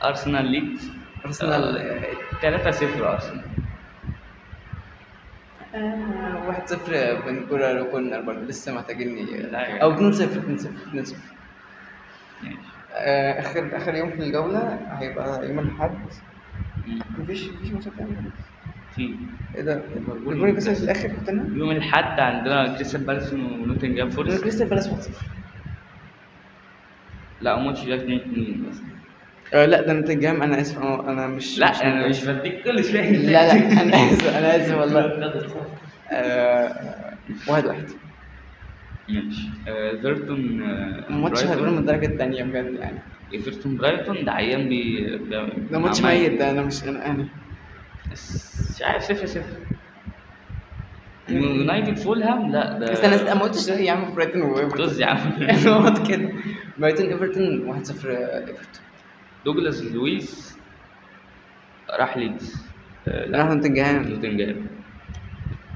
ارسنال ليدز. ارسنال 3-0 ارسنال. 1-0 بنكورة وكورنر برضه لسه محتاجيني. لا او 2-0. 2-0. ماشي. اخر يوم في الجولة هيبقى يوم الأحد. مفيش ماتشات تانية. في ايه ده؟ ليفربول كسب في الاخر كنا. يوم الأحد عندنا كريستال بالاس ونوتنجهام فورست. كريستال بالاس 1-0. لا ماتش ده 2-2 بس. لا ده نوتنجهام. انا اسف. انا مش لا انا مش بديك كل شويه. لا انا اسف والله. 1-1. ماشي. ايفرتون. الماتش هيكون من الدرجة الثانية بجد يعني. ايفرتون برايتون ده عيان ده ماتش ميت. ده انا مش مش عارف 0-0. يونايتد فولهام. لا ده استنى ما قلتش يا عم. برايتون وايفرتون. طز يا عم. نقط كده. برايتون ايفرتون 1-0 ايفرتون. دوغلاس لويس راح ليدز. راح نوتنجهام.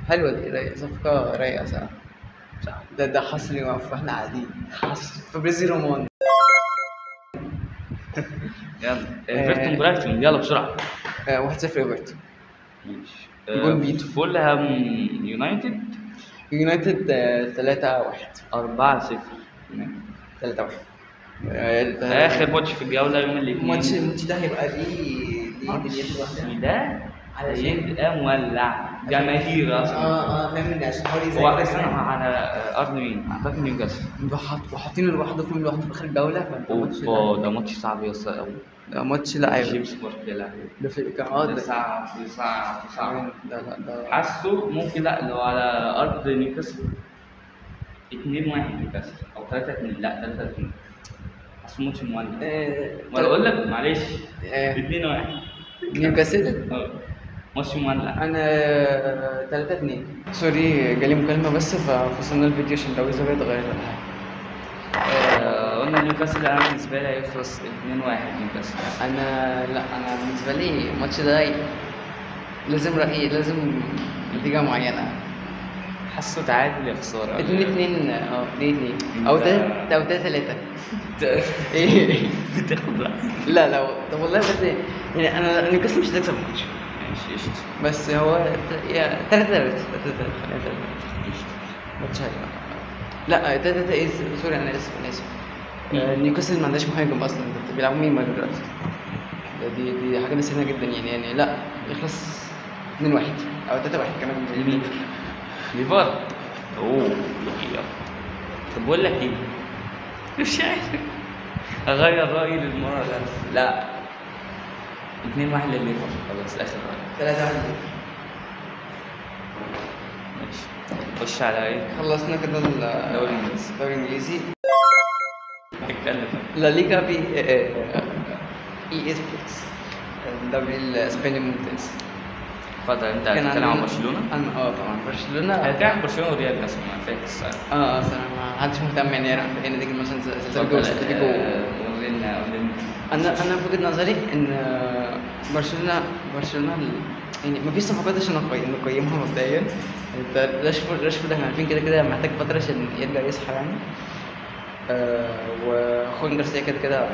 حلوة دي. صفقة رايقة صح. ده حصري واحنا قاعدين. حصل فابريزي رومان. يلا ايفرتون برايتون يلا بسرعة. 1-0 ايفرتون. ماشي. جول بيتو. فولهام يونايتد 3-1. 4-0. 3-1. اخر ماتش في الجولة يوم الاثنين. الماتش ده هيبقى ليه دنيته لوحدها. ده هيبقى مولع جماهير اصلا. فاهم عشان حوالي هو اصلا على ارض مين؟ اعتقد نيوكاسل. وحاطين لوحده فيهم لوحده في اخر الجوله. اوبا ده ماتش صعب يا اسطى قوي. ده ماتش لا ايوه. جيمس بوركيلا ده في ده صعب. ده حاسه ممكن لا لو على ارض نيوكاسل 2-1 نيوكاسل او 3-2. لا 3-2. حاسه ماتش مولع. ولا اقول لك معلش 2-1 نيوكاسل. ماتش مولع. انا 3-2. سوري جالي مكالمة بس ففصلنا الفيديو عشان لو إذا اتغيرت ولا حاجة. قلنا نيوكاسل، انا بالنسبه لي هيخلص 2-1 نيوكاسل. انا بالنسبة لي الماتش ده لازم رأيي، لازم نتيجة معينة. حاسه تعادل يا خساره. 2-2. 2-2 او انت- 3 او 3-3. ايه. بتاخد راحتك. لا طب والله بجد، يعني انا نيوكاسل مش هتكسب الماتش، ماشي قشطة. بس هو 3-3 خلينا 3-3. قشطة. ماتش لا 3-3 ايه، سوري انا اسف. نيوكاسل ما عندهاش مهاجم اصلا، بيلعبوا مين مهاجم دلوقتي؟ دي حاجه نسينا جدا، يعني لا يخلص 2-1 او 3-1 كمان. لمين؟ ليفر. اوه يا. طب بقول لك ايه؟ مش عارف. اغير رايي للمره الألف. لا 2-1 لليفر، خلاص اخر راي. 3-1. ماشي. خش على ايه؟ خلصنا كده الدوري الانجليزي. الدوري الانجليزي. اتكلم. لا ليجا في اي سبورتس، الدوري الاسباني الممتاز. اتفضل، انت هتتكلم عن برشلونه؟ طبعا برشلونه. هتتكلم عن برشلونه وريال مثلا، ما فاكر الصراحه. صراحه ما حدش مهتم يعني راح فين نتيجه مثلا سلسله واتلتيكو. قولنا. انا في وجهه نظري ان برشلونه يعني ما فيش صفقات عشان نقيمها مبدئيا. انت راشفورد احنا عارفين كده محتاج فتره عشان يرجع يصحى يعني. وخوين جارسيا كده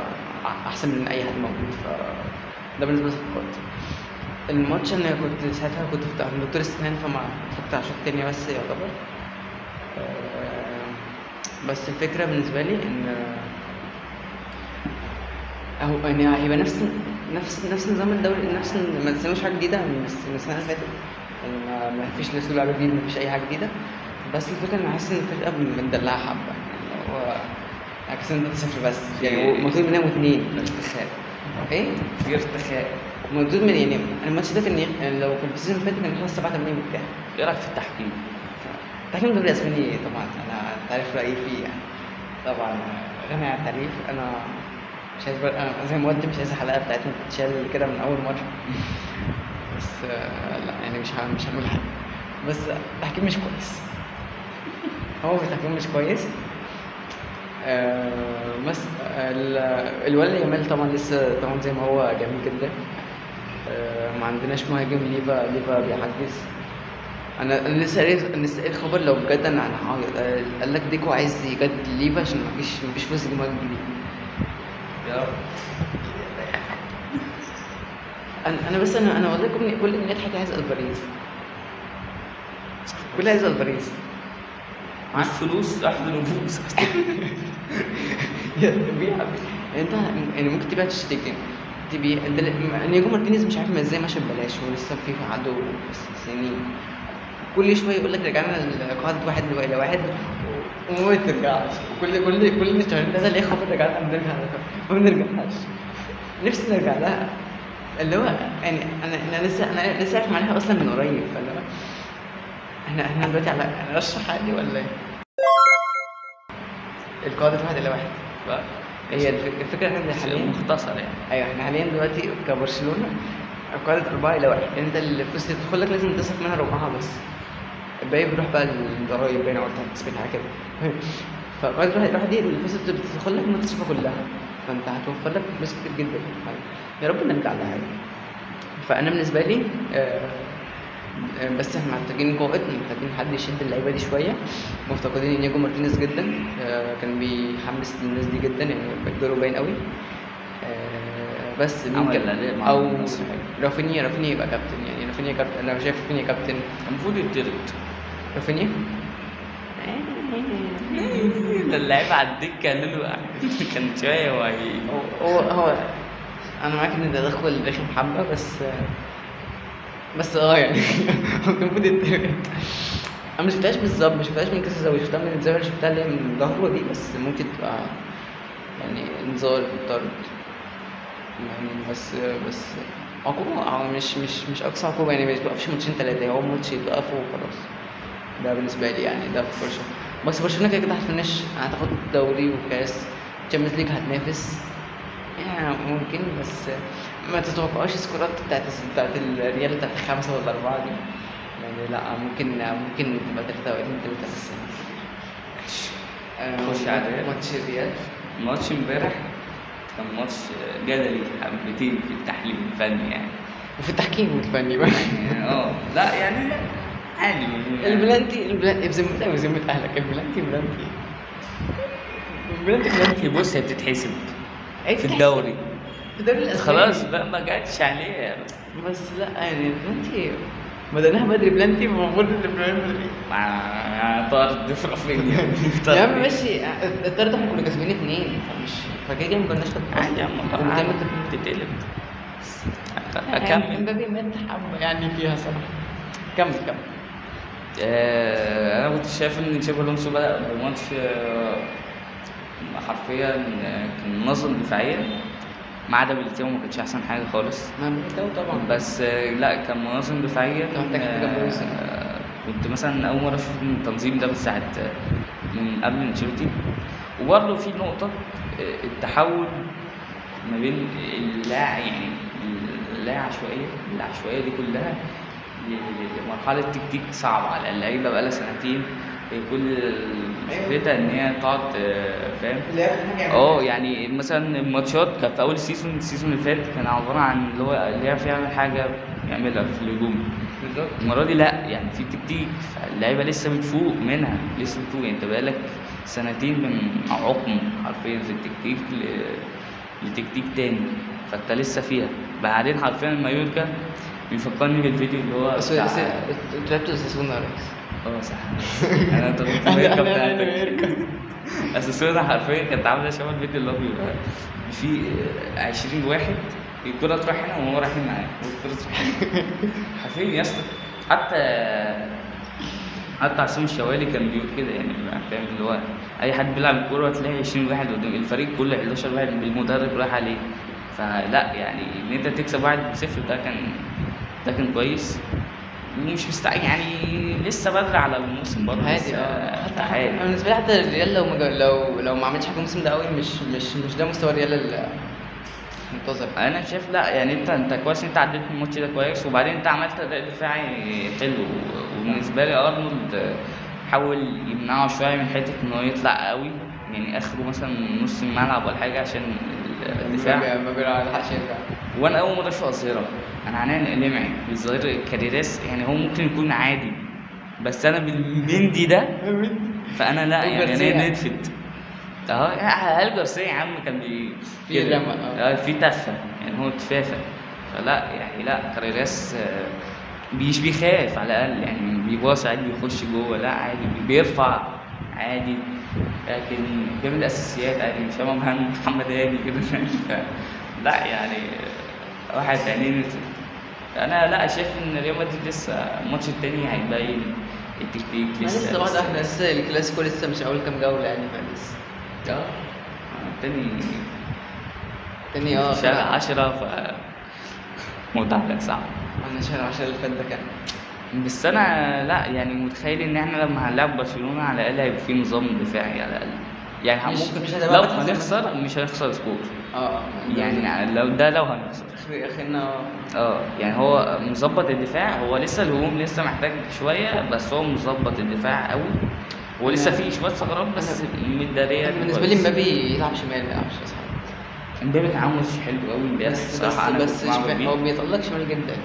احسن من اي حد موجود، ده بالنسبه للصفقات. الماتش انا كنت ساعتها في عند دكتور السنان، فما اتفرجت على الشوط التاني بس يعتبر. بس الفكره بالنسبه لي ان اهو يعني هيبقى نفس نظام الدوري، ما تسموش حاجه جديده من السنه اللي فاتت. يعني ما فيش لسه لعبه جديده، ما فيش اي حاجه جديده. بس الفكره ان حاسس ان الفرقه مدلعه حبه، يعني هو عكس ان ده 0 بس، يعني مطلوب منهم 2 ارتخاء. ايه في ارتخاء. مطلوب من يعني الماتش ده كان يعني لو كان في السيزون اللي فات كان يخلص 7-8 وبتاع. ايه رايك في التحكيم؟ تحكيم الدوري الاسباني طبعا انت عارف رايي فيه يعني. طبعا غني عن التعريف. انا مش عايز انا زي ما قلت مش عايز الحلقه بتاعتنا تتشال كده من اول مره. بس لا يعني مش هنقول حاجه، بس التحكيم مش كويس. هو التحكيم مش كويس. بس الولد يامال طبعا لسه طبعا زي ما هو جميل جدا. ما عندناش مهاجم. ليفا بيحجز. انا لسه قايل خبر لو بجد انا هعيط. قال لك ديكو عايز يجدد ليفا عشان مفيش فلوس يجيب مهاجم جديد. يا رب. انا بس انا والله كل الناس حاجه عايز الفاريز. كل عايز الفاريز. مش فلوس، احضر نفوس. بيع. انت يعني ممكن تبيع تشتكي تبيع نيجو مارتينيز مش عارف ازاي ماشي ببلاش، ولسه في عقده سنين. كل شويه يقول لك رجعنا لقاعده 1 إلى 1 وما بترجعش. كل شهرين ده ليه خبر رجعنا بنرجع ما بنرجعش. نفسي نرجع لها، اللي هو يعني انا لسه عارف معناها اصلا من قريب. فاللي هو احنا دلوقتي على رشح عادي ولا ايه؟ القاعده 1 إلى 1 هي الفكره احنا حاليا مختصر يعني. ايوه احنا حاليا دلوقتي كبرشلونه قاعده 4 إلى 1. يعني انت الفلوس اللي تدخل لك لازم تصرف منها ربعها بس، الباقي بيروح بقى للضرايب باين او التسبيح حاجه كده. فقاعده 1 إلى 1 دي الفلوس اللي بتدخل لك ما تصرفها كلها، فانت هتوفر لك فلوس كتير جدا. يا رب نرجع لها يعني. فانا بالنسبه لي بس احنا محتاجين قائد، محتاجين حد يشد اللعيبه دي شويه. مفتقدين انياجو مارتينيز جدا. كان بيحمس الناس دي جدا، يعني دوره باين قوي. بس ممكن او رافينيا يبقى كابتن. يعني رافينيا كابتن، انا شايف رافينيا كابتن المفروض يطرد. رافينيا. ده اللعيبه على الدكه قالوا له كان شويه هو انا معاك ان ده تدخل رخم حبه، بس يعني هو كان المفروض يتطرد. انا مش شفتهاش بالظبط، مش شفتهاش من كاس الزاويه، شفتها من الزاويه، شفتها اللي هي من ظهره دي، بس ممكن تبقى يعني انذار طرد يعني. بس عقوبه مش اقصى عقوبه يعني. ما توقفش ماتشين 3، هو ماتش يتوقف وخلاص. ده بالنسبه لي يعني ده في برشلونه. بس برشلونه كده هتفنش، هتاخد دوري وكاس تشامبيونز ليج، هتنافس يعني ممكن. بس ما تتوقعوش السكورات بتاعت الريال بتاعت الخمسة ولا أربعة دي. يعني لا، ممكن تبقى 3-3 بس. خش على الريال. ماتش الريال. ماتش امبارح كان ماتش جدلي حبتين في التحليل الفني يعني. وفي التحكيم الفني بقى. يعني لا يعني عادي يعني. البلانتي بذمة أهلك، البلانتي بص هي بتتحسب أي في بتحسب. الدوري في الدوري الأسباني خلاص بقى ما جاتش عليه. بس لا يعني البلانتي بدأناها بدري، بلانتي المفروض البلانتي بدري. مع طرد في رافينيا. يا عم ماشي، الطرد احنا كنا كسبانين 2 فكده ما كناش عادي يا عم بتتقلب. كان اكمل. امبابي مات حبه يعني فيها صراحه. كمل. انا كنت شايف ان تشابي الونسو بدأ الماتش حرفيا كان منظم دفاعيا، ما عدا بلتيمو ما كانش احسن حاجه خالص. ما بنتو طبعا. بس لا كان منظم دفاعيا. كان محتاج حاجة بويسة. كنت مثلا اول مره اشوف التنظيم ده من ساعه من قبل انشيلوتي. وبرضه في نقطه التحول ما بين يعني العشوائيه دي كلها لمرحله تكتيك صعبه على اللعيبه بقالها سنتين. كل فكرتها ان هي تقعد فاهم. يعني مثلا الماتشات كانت في اول السيزون اللي فات كان عباره عن اللي يعرف يعمل حاجه يعملها في الهجوم. بالظبط. المره دي لا، يعني في تكتيك، اللعيبه لسه بتفوق منها، يعني انت بقالك سنتين من عقم حرفيا في التكتيك لتكتيك تاني، فانت لسه فيها. بعدين حرفيا مايوركا بيفكرني بالفيديو اللي هو بس انت لعبت اساسونا يا ريس. صح. انا طلبت مايوركا بتاعتك. اساسونا حرفيا كانت عامله شبه الفيديو اللي هو بيبقى فيه 20 واحد الكرة تروح هنا وهو رايحين معاه والكرة تروح هنا. حرفيا يا اسطى، حتى عصام الشوالي كان بيقول كده، يعني فاهم اللي هو اي حد بيلعب الكوره تلاقي 20 واحد قدام الفريق كله، 11 واحد بالمدرب رايح عليه. فلا يعني ان انت تكسب 1-0 ده كان كويس، ومش يعني لسه بدري على الموسم برضه. عادي. عادي. انا بالنسبه لي حتى الريال لو ما عملش حاجه الموسم ده قوي، مش ده مستوى الريال المنتظر. انا شايف لا، يعني انت كويس، انت عديت الماتش ده كويس، وبعدين انت عملت اداء دفاعي حلو. وبالنسبه لي ارنولد حاول يمنعه شويه من حته ان هو يطلع قوي، يعني اخره مثلا نص الملعب ولا حاجه عشان الدفاع. ما بيلحقش يرجع. وانا اول مره اشوف اظهره، انا عنان لمعي الظهير كاريراس، يعني هو ممكن يكون عادي، بس انا بالمندي ده فانا لا يعني انا ندفت. هل جارسيا يا عم كان في رمى في تفه، يعني هو تفافه. فلا يعني لا، كاريراس مش بيخاف على الاقل، يعني بيباص عادي بيخش جوه، لا عادي بيرفع عادي، لكن بيعمل اساسيات عادي، مش هم محمد هاني كده. لا يعني واحد عينين. انا لا شايف ان ريال مدريد لسه الماتش التاني هيبين التكتيك لسه بعد احنا لسه الكلاسيكو لسه مش اول كام جوله يعني، فلسه تاني شهر 10 موضوع كان صعب. انا شهر 10 اللي فات ده كان. بس انا لا يعني متخيل ان احنا لما هنلعب برشلونه على الاقل هيبقى في نظام دفاعي على الاقل، يعني ممكن لو هنخسر مش هنخسر سكور. يعني لو هنخسر اخرنا يعني هو مظبط الدفاع، هو لسه الهجوم لسه محتاج شويه، بس هو مظبط الدفاع قوي، ولسه في شويه ثغرات بس متداريه. بالنسبه لي مبابي يلعب شمال، ما يلعبش يسار. امبابي كان عامل ماتش حلو قوي امبارح الصراحه. بس هو بيطلق شمال جدا.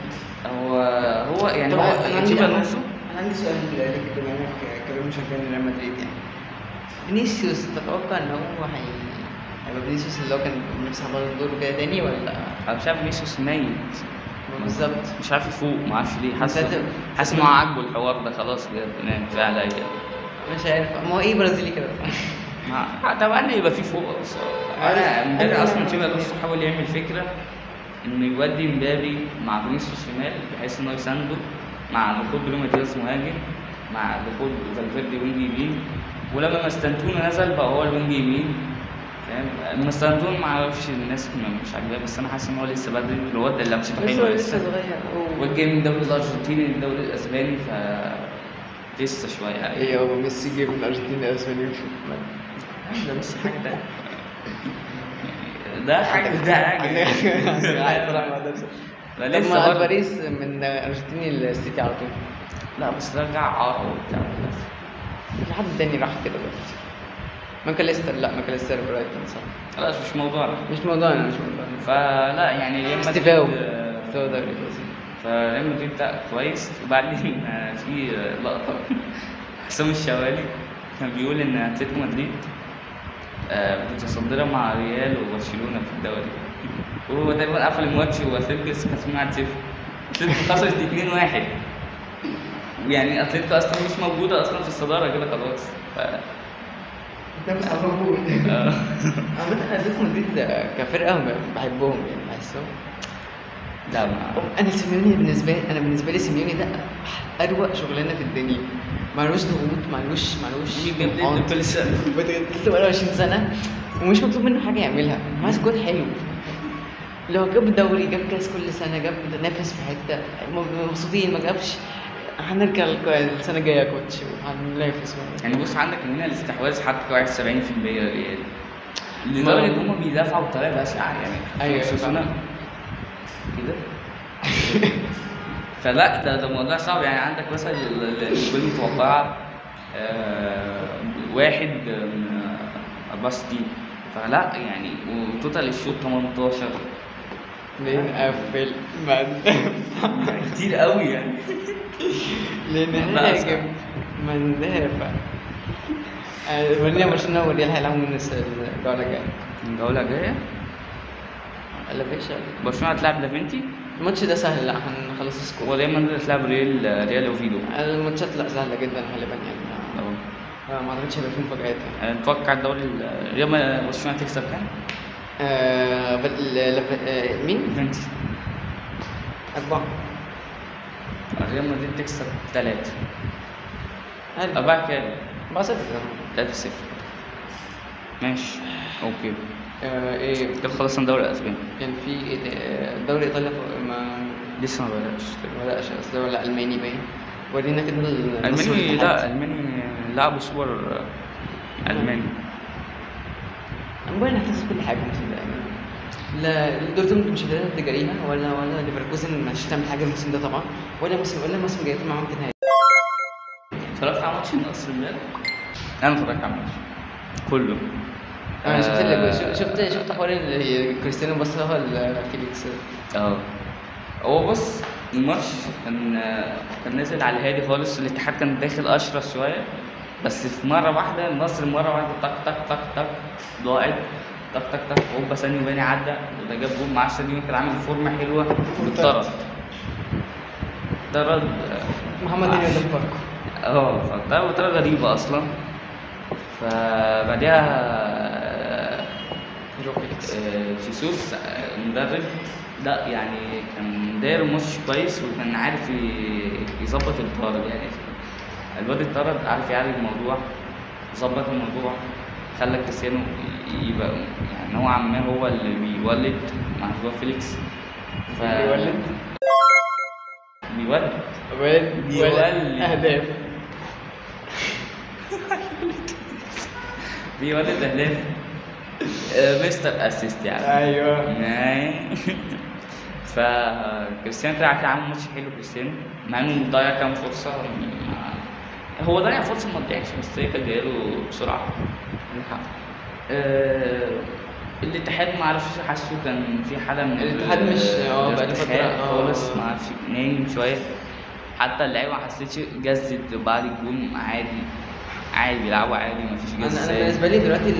هو يعني تشابي الونسو. انا عندي سؤال لك بما انك كبير مشجعين ريال مدريد، يعني فينيسيوس تتوقع ان هو هيبقى فينيسيوس اللي هو كان نفسه على الدور كده تاني، ولا انا مش عارف فينيسيوس ميت بالظبط، مش عارف يفوق، ما اعرفش ليه، حاسس ان هو عاجبه الحوار ده خلاص كده نام كفايه عليا. مش عارف، ما هو ايه برازيلي كده. طبعا يبقى في فوق. انا امبارح اصلا تشابي الونسو حاول يعمل فكره انه يودي مبابي مع فينيسيوس شمال بحيث انه يسانده مع دخول بريمو دياز مهاجم، مع دخول فالفيردي وينج يمين، ولما مستنتون نزل بقى هو الوينج يمين، فاهم. مستنتون ما اعرفش الناس مش عاجباه، بس انا حاسس ان هو لسه بدري، الواد اللي مش حلو لسه صغير، وجاي من الدوري الارجنتيني للدوري الاسباني، لسه شويه. ايه هو ميسي جه من الارجنتين الاسباني ده مش حاجه ده. ده حاجه وده حاجه. عايز طلع ما اقدرش. لا طب لسه ما برضه. باريس من ارجنتيني للسيتي على طول. لا بس رجع عار وبتاع بس. في حد تاني راح كده بس. ماكاليستر، لا ماكاليستر برايتون صح. خلاص مش موضوعنا. مش موضوعنا مش موضوعنا. فلا يعني ريال مدريد استيفاو استيفاو دوري البرازيل. فريال مدريد ده كويس. وبعدين في لقطة حسام الشوالي كان بيقول إن أتلتيكو مدريد متصدرة مع ريال وبرشلونة في الدوري، وهو تقريبا قفل الماتش وأتلتيكو كسبان 1-0. أتلتيكو خسرت 2-1، ويعني أتلتيكو أصلا مش موجودة أصلا في الصدارة كده خلاص. نفس عمرو. عامة اتلتيكو مدريد كفرقة بحبهم يعني بحسهم. لا ما انا سيميوني بالنسبة لي سيميوني ده اروق شغلانة في الدنيا. معلوش ضغوط، معلوش بيجدد كل سنة. بتجدد له 20 سنة ومش مطلوب منه حاجة يعملها، معاه سكواد حلو. لو جاب دوري جاب كاس كل سنة، جاب نافس في حتة مبسوطين. ما جابش هنرجع السنة الجاية يا كوتش وهننافس. يعني بص عندك هنا الاستحواذ حتى واحد 70% ريال، لدرجة إن هم بيدافعوا بطريقة بشعة يعني. أيوة خصوصا كده. فلا ده موضوع صعب يعني. عندك مثلا الجول المتوقعة 1 من 64، فلا يعني وتوتال الشوط 18 نقفل كتير قوي يعني. لنهاجم من دافع. ورينا برشلونة والريال هيلعبوا من الجولة الجاية. الجولة الجاية لا فيش برشلونة هتلعب لافينتي. الماتش ده سهل، لا هنخلص السكور. ودايما هتلعب ريال اوفيدو. الماتشات لا سهلة جدا غالبا يعني. ما اعتقدش هيبقى فيه مفاجآت يعني. نتوقع الدوري ريال برشلونة هتكسب كام؟ مين؟ لافينتي 4. ريال مدريد تكسب 3. حلو. 4 كام؟ 4-0. 3-0 ماشي اوكي. ايه كده خلصنا الدوري الاسباني. كان في دوري ايطاليا ما لسه ما بدأش. اصل ولا الماني باين. ورينا كده الماني. لا الماني لعبوا سوبر الماني. امبارح هتخسر كل حاجه الموسم ده يعني. لا دورتموند مش هتقدر تجاريها ولا ليفركوزن مش هتعمل حاجه الموسم ده طبعا، ولا الموسم الجاي معاهم ممكن. اتفرجت على ماتش النصر امبارح؟ انا اتفرجت على الماتش كله. انا شفت حوار كريستيانو بص لها فيليكس. هو بص الماتش كان نازل على الهادي خالص. الاتحاد كان داخل اشرس شويه، بس في مره واحده النصر مره واحده طق طق طق طق ضاعت. طق طق طق هوبا سانيو باني عدى وده جاب جول. مع سانيو كان عامل فورمه حلوه واتطرد. محمد هاني ده فاركو. فده بطريقه غريبه اصلا. فبعدها جو فيليكس جيسوس المدرب لا يعني كان داير ماتش كويس وكان عارف يظبط الطرد يعني. الواد اتطرد عارف يعالج الموضوع، ظبط الموضوع، خلى كريستيانو يبقى يعني نوعا ما هو اللي بيولد مع جو فيليكس. بيولد اهداف. بيولد اهداف. مستر اسيست يعني. ايوه. فكريستيانو كده عامل ماتش حلو. كريستيانو مع انه ضيع كام فرصه، هو ضيع فرصه ما ضيعش بس هي كانت جايله بسرعه. الاتحاد ما اعرفش حاسه كان في حاله من الاتحاد مش بقاله فتره خالص ما اعرفش نايم شويه. حتى اللعيبه ما حسيتش جزت بعد الجون. عادي بيلعبوا عادي ما فيش جز. انا بالنسبه لي دلوقتي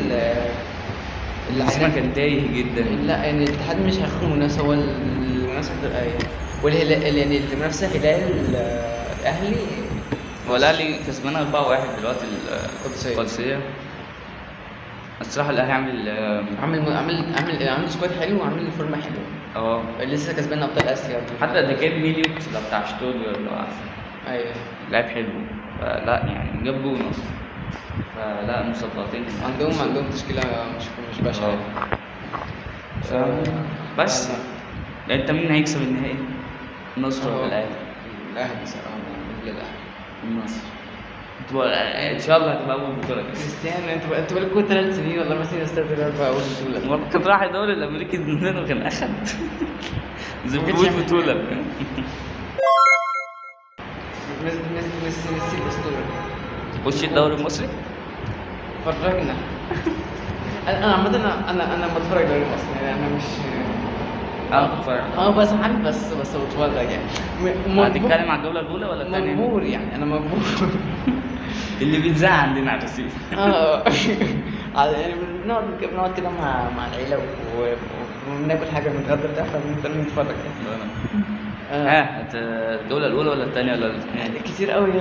الهزيمه كان تايه جدا. لا يعني الاتحاد مش هياخد المنافسه، هو المنافسه هتبقى والهلال يعني المنافسه هلال الاهلي. هو الاهلي كسبان 4-1 دلوقتي القادسيه. الصراحه الاهلي عامل سكواد حلو وعامل فورمه حلوه. لسه كسبان ابطال اسيا. حتى ده جاب ميليوت لو بتاع شتوت لو عارف. ايوه لعب حلو. فلا يعني جاب جول اصلا. فلا مصدقين عندهم تشكيله مش بشعه. بس انت مين هيكسب النهائي؟ النصر ولا الاهلي؟ الاهلي صراحه. الاهلي النصر. ان شاء الله هتبقى اول بطوله كده. كريستيانو انتوا بقالكوا 3 سنين ولا 4 سنين استاذ بقى اول بطوله. مرة كان راح الدوري الامريكي زمان وكان اخد زي ما ما كانش بيقول يعمل بطوله. ميسي الاسطوره. خش الدوري المصري. فرجنا. انا عامه انا بتفرج دوري مصري يعني انا مش بتفرج. بزعل بس بتفرج يعني هتتكلم على الجوله الاولى ولا الثانيه؟ مجبور يعني انا مجبور. اللي بيتذاع عندنا على الرصيف. يعني بنقعد كده مع العيله وبناكل حاجه نتغدى بتاع فبنضطر نتفرج يعني. الجوله الاولى ولا الثانيه ولا الاثنين؟ كتير قوي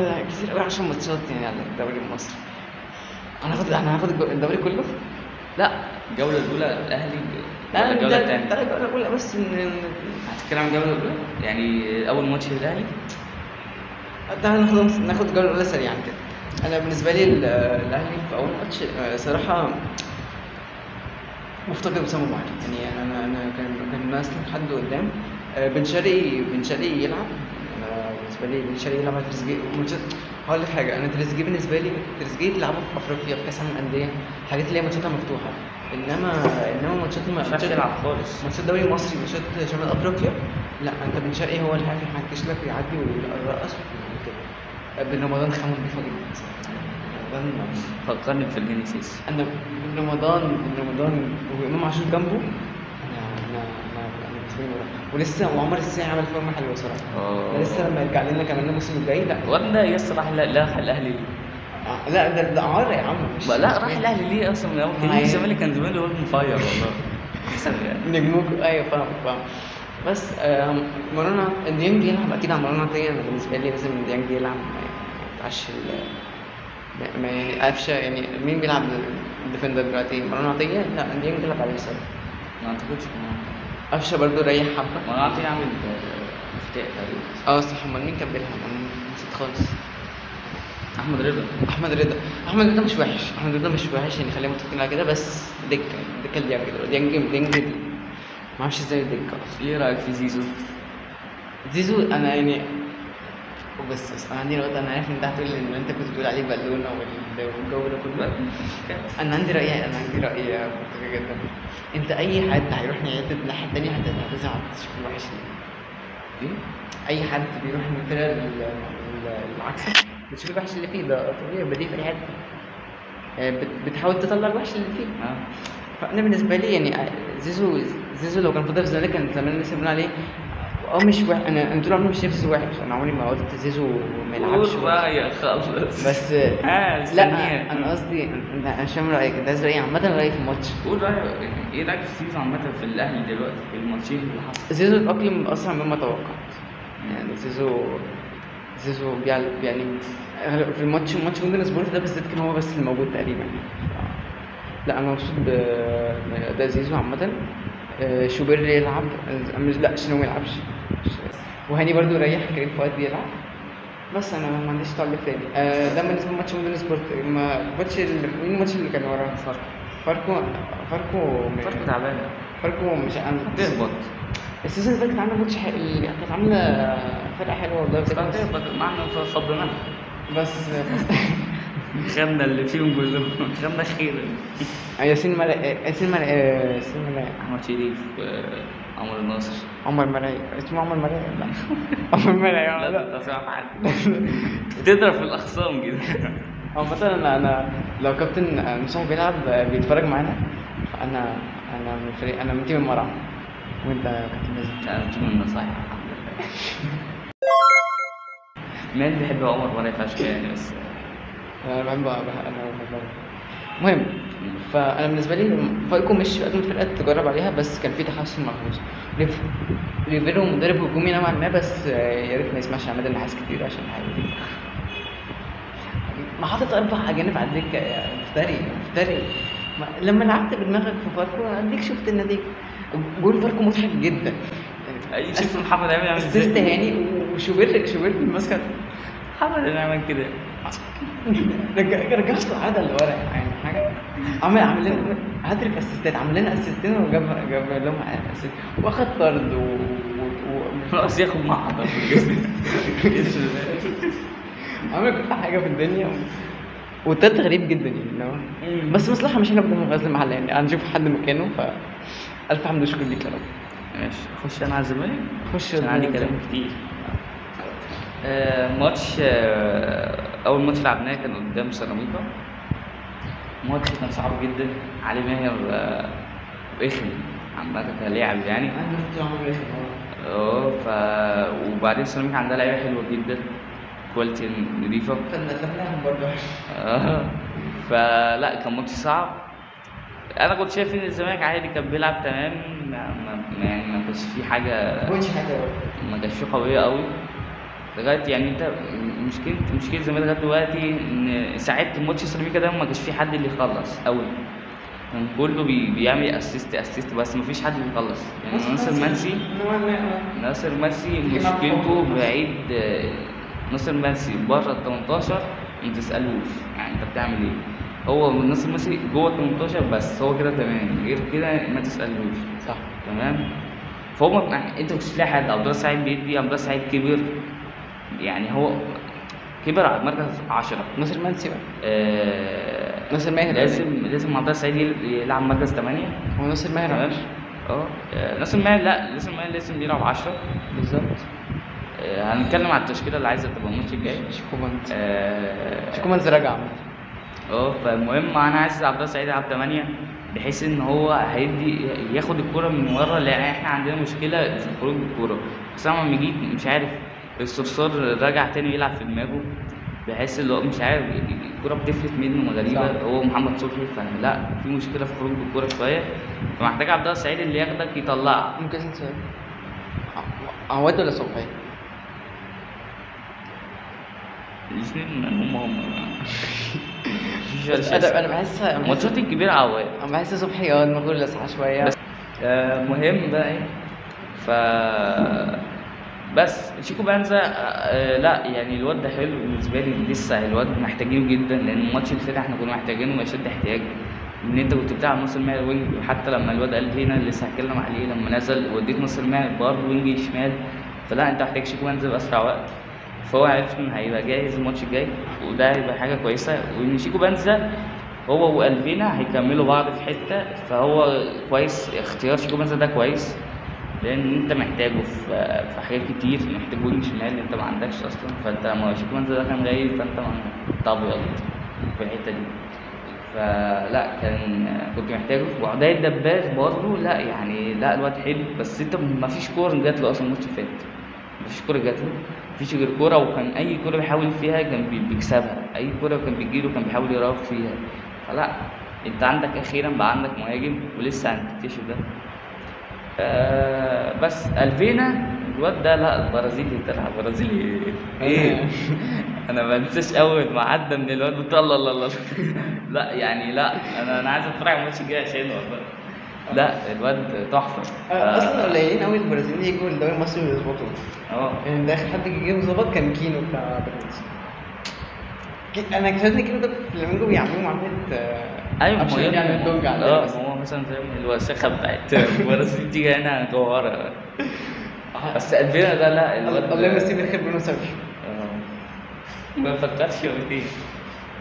10 ماتشات يعني على الدوري المصري. انا هاخد الدوري كله. لا الجوله الاولى الاهلي لا ولا الجوله ده الثانيه؟ الجوله الاولى بس هتتكلم عن الجوله الاولى يعني اول ماتش للاهلي. تعالى ناخد الجوله الاولى سريعا كده. انا بالنسبه لي الاهلي في اول ماتش صراحه مفتقد اسامه ابو علي يعني انا كان ناقصني حد قدام. بن شرقي يلعب. بالنسبه لي بن شرقي يلعب على تريزيجيه. هقول لك حاجه انا بالنسبه لي تريزيجيه يلعبوا في افريقيا في كاس العالم للانديه الحاجات اللي هي ماتشاتها مفتوحه. انما ماتشات مش عارف يلعب خالص. ماتشات دوري مصري ماتشات شمال افريقيا لا انت بن شرقي هو اللي عارف يحنكش لك ويعدي ويرقص وكده. بن رمضان خامه نضيفه جدا. رمضان فكرني بفرجاني سيسي. انا بن رمضان وامام عاشور جنبه. انا بالنسبه لي ولسه وعمر الساعي عمل فورمه حلوه صراحه. لسه لما يرجع لنا كمان الموسم الجاي لا ولا يس راح الاهلي ليه؟ لا ده عار يا عم لا راح الاهلي ليه اصلا من اول كده؟ الزمالك كان زمان هو مفاير والله. احسن يعني نجموك ايوه فاهم بس مروان ديانج يلعب اكيد على مروان عطيه. انا بالنسبه لي لازم ديانج يلعب ما يتعش ما يعني قفشه يعني مين بيلعب الديفندر دلوقتي مروان عطيه؟ لا ديانج يلعب على اليسار. ما اعتقدش قفشه برضه ريح حبه. مروان عطيه عامل افتاء تقريبا. صح امال مين كان بيلعب؟ انا نسيت خالص. احمد رضا مش وحش يعني خلينا متفقين على كده بس دكه ديانج ما اعرفش ازاي الدكه اصلا. ايه رايك في زيزو انا يعني بس انا عندي نقطه. انا عارف ان انت هتقول ان انت كنت بتقول عليه بالونه والجو ده كله. انا عندي راي منطقي جدا. انت اي حد هيروح ناحيه الناحيه الثانيه هتزعل تشوف الوحش ايه. اي حد بيروح من الفرقه العكس بتشوف الوحش اللي فيه ده طبيعي بديهي في اي حته. بتحاول تطلع الوحش اللي فيه. فانا بالنسبه لي يعني زيزو لو كان فضل في الزمالك كان زمان لسه بنقول عليه مش وحش. انا طول عمري مش شايف زيزو وحش. انا عمري ما قلت زيزو ما يلعبش بقى خالص بس لا انا قصدي انا مش فاهم رايك. انت عايز رايي عامه رايي في الماتش. قول رايك. ايه رايك في زيزو عامه في الاهلي دلوقتي في الماتشين اللي حصلوا؟ زيزو اتاقلم اسرع مما توقعت يعني. زيزو يعني في الماتش جولدن سبورت ده بالذات كان هو بس اللي موجود تقريبا. لا انا مبسوط باداء زيزو عامه. شوبير يلعب مش لا شنو ما يلعبش وهاني برضو ريح كريم فؤاد بيلعب بس انا ما عنديش تعليق تاني. ده بالنسبه لماتش جولدن سبورت. مين الماتش اللي كان وراه؟ فاركو تعبان. فاركو مش تهبط. السيزون اللي فات كانت عامله ماتش كانت عامله فرقه حلوه والله بس تهبط معنا فضلنا بس خدنا اللي فيهم كلهم خدنا خير. ياسين ملاء احمد شريف عمر الناصر عمر ملاء اسمه عمر ملاء لا عمر ملاء لا تصرف حد بتضرب في الاخصام كده. مثلا انا لو كابتن مصطفى بيلعب بيتفرج معانا انا من الفريق. انا من تيم المرعى وانت كابتن مازن. انا من تيم النصايح الحمد لله. مين بيحب عمر ولا فشخ يعني بس انا بحبه. المهم فانا بالنسبه لي فايكو مش اجمد فرقه تجرب عليها بس كان في تحسن ملحوظ. ريفيرو مدرب هجومي نوعا ما بس يا ريت ما يسمعش عماد النحاس كتير عشان الحاجه دي. ما حاطط 4 اجانب على الدكه مفتري. لما لعبت بدماغك في فاركو اديك شفت النتيجه. جول فاركو مضحك جدا. اي شفت محمد امين عامل ازاي استهاني وشوبير الماسكه محمد امين عمل كده. رجعته عدل لورا يعني حاجه. عمل لنا هاتريك اسيستات. عمل لنا اسيستين وجاب لهم اسيست واخد طرد خلاص ياخد محضر عمري كنت حاجه في الدنيا والتالت غريب جدا يعني بس مصلحه مش احنا بدنا غزل المحل يعني هنشوف حد مكانه الف حمد وشكر ليك يا رب. ماشي، اخش انا على الزمالك خش عشان عندي كلام كتير. ماتش اول ماتش لعبناه كان قدام سيراميكا. الماتش كان صعب جدا. علي ماهر رخم عامة كلاعب يعني. ف وبعدين سيراميكا عندها لعيبه حلوه جدا، كواليتي نضيفه. فنلعب برضه. فلا كان ماتش صعب. انا كنت شايف ان الزمالك عادي كان بيلعب تمام، يعني ما كانش فيه حاجه، ما كانش فيه قويه قوي لغايه يعني انت مشكله الزمالك لغايه دلوقتي ان ساعات ماتش سيراميكا ده ما كانش فيه حد اللي يخلص قوي، كان كله بيعمل اسيست بس ما فيش حد بيخلص. يعني ناصر منسي مشكلته بعيد. ناصر منسي بره ال 18 ما تسالوش يعني انت بتعمل ايه. هو ناصر منسي جوه ال 18 بس هو كده تمام، غير كده ما تسالوش. صح تمام. فهو يعني انت مش لاقي حد. عبد الله السعيد بيدي، عبد الله السعيد كبر يعني، هو كبر على مركز 10. ناصر منسي بقى ناصر ماهر لازم عبد الله السعيد يلعب مركز 8. هو ناصر ماهر تمام. ناصر ماهر لا، ناصر ماهر لازم يلعب 10 بالظبط. هنتكلم على التشكيله اللي عايزه تبقى الماتش الجاي. شيكومانز راجع. فالمهم انا عايز عبد الله السعيد يلعب 8 بحيث ان هو هيدي ياخد الكرة من ورا، لان احنا عندنا مشكله في خروج الكرة. حسام عبد المجيد مش عارف الصرصار رجع تاني يلعب في دماغه، بحيث اللي هو مش عارف الكرة بتفلت منه غريبه. هو محمد صبحي فلا في مشكله في خروج الكرة شويه، فمحتاج عبد الله السعيد اللي ياخدك يطلعك. ممكن سؤال عواد ولا صبحي؟ الاثنين هم انا بحس الماتشات الكبيره عواد. انا بحس صبحي دماغه لسعه شويه بس مهم بقى ايه. بس شيكو بانزا لا يعني الواد ده حلو بالنسبه لي، لسه الواد محتاجينه جدا، لان الماتش اللي فات احنا كنا محتاجينه اشد احتياج. ان انت كنت بتلعب ناصر ماهر وينج، وحتى لما الواد قال هنا اللي لسه هتكلم عليه لما نزل وديت ناصر ماهر برضه وينج شمال، فلا انت محتاج شيكو بانزا باسرع وقت. فهو عرف ان هيبقى جاهز الماتش الجاي، وده هيبقى حاجه كويسه. وان شيكو بانزا هو والفينا هيكملوا بعض في حته، فهو كويس. اختيار شيكو بانزا ده كويس، لان انت محتاجه في حاجات كتير. محتاج وينج شمال انت ما عندكش اصلا، فانت لما شيكو بانزا ده كان غايب فانت ابيض في الحته دي. فلا كنت محتاجه. وعداية الدباغ برضه لا يعني لا الواد حلو، بس انت ما فيش كوره جات له اصلا الماتش اللي فات، مفيش كوره جات له، مفيش غير كوره، وكان اي كوره بيحاول فيها كان بيكسبها، اي كوره كان بيجيله كان بيحاول يراوغ فيها. فلا انت عندك اخيرا بقى عندك مهاجم ولسه هنكتشف ده. بس الفينا الواد ده لا البرازيلي بتاع البرازيلي ايه انا ما انساش اول ما عدى من الواد بتاع الله لا يعني لا انا عايز اتفرج على الماتش الجاي عشانه والله. لا الواد تحفه. اصلا قليلين قوي البرازيليين يجوا الدوري المصري ويظبطوا. يعني ده اخر حد جه ظبط كان كينو بتاع بيراميدز. انا اكتشفت ان كينو ده في الفلامينجو بيعملوا معامله ايوه يعني الدونج عندنا هو مثلا زي الوسخه بتاعت البرازيل تيجي هنا جوهره. بس الفينا ده لا الواد الله يمسيه بالخير بنو سافي. ما فكرش وقتين.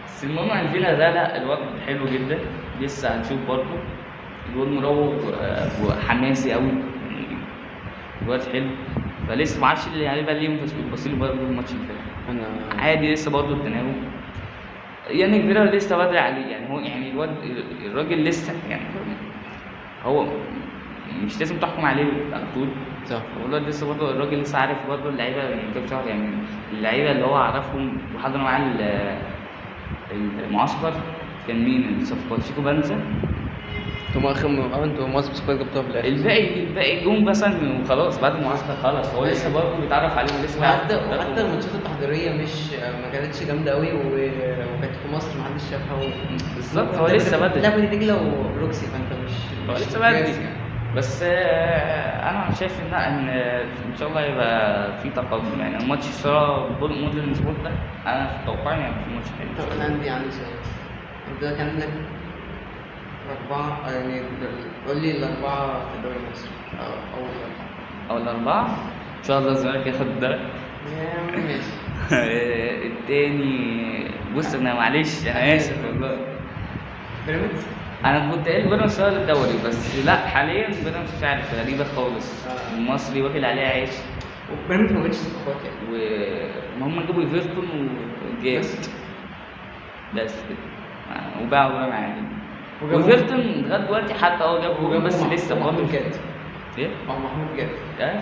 بس المهم عن الفينا ده لا الواد حلو جدا، لسه هنشوف برضه. الواد مروق وحماسي قوي يعني، الواد حلو. فلسه ما اعرفش اللي هيبقى ليه بصيله برضه الماتش اللي فات. انا عادي لسه برضه التناوب يعني كبيره لسه بدري عليه. يعني هو يعني الراجل لسه يعني هو مش لازم تحكم عليه على طول. صح. والواد لسه برضه الراجل لسه عارف برضه اللعيبه من كام شهر. يعني اللعيبه اللي هو عرفهم وحضروا معاه المعسكر كان مين الصفقات؟ شيكو بانزا. انتوا معظم الصفقات جبتوها في الاخر. الباقي جم مثلا وخلاص بعد المعسكر خلاص. هو لسه برضه بيتعرف عليهم لسه. حتى الماتشات التحضيريه ما كانتش جامده قوي وكانت في مصر ما حدش شافها بالظبط. هو لسه بدري. لعبوا دي دجله وروكسي فانت مش هو لسه بدري. بس انا شايف ان شاء الله يبقى في تقدم. يعني الماتش الصراحه مودرن سبورت ده انا في توقعي يعني في ماتش حلو. طب انا عندي سؤال. انت كان عندك 4 يعني قول لي الاربعه في الدوري المصري اول 4 ان شاء الله الزمالك ياخد ده. ماشي التاني بص انا معلش انا اسف والله. بيراميدز. انا كنت قايل بيراميدز واخد الدوري بس لا، حاليا بيراميدز مش عارف غريبه خالص. المصري واكل عليها عيش. وبيراميدز ما جاتش صفقات يعني. وهم جابوا ايفرتون وجاب بس كده. وباعوا بقى معاهم. وايفرتون لغايه دلوقتي حتى جابوا جول بس لسه برضه جاد. ايه؟ محمود جاد.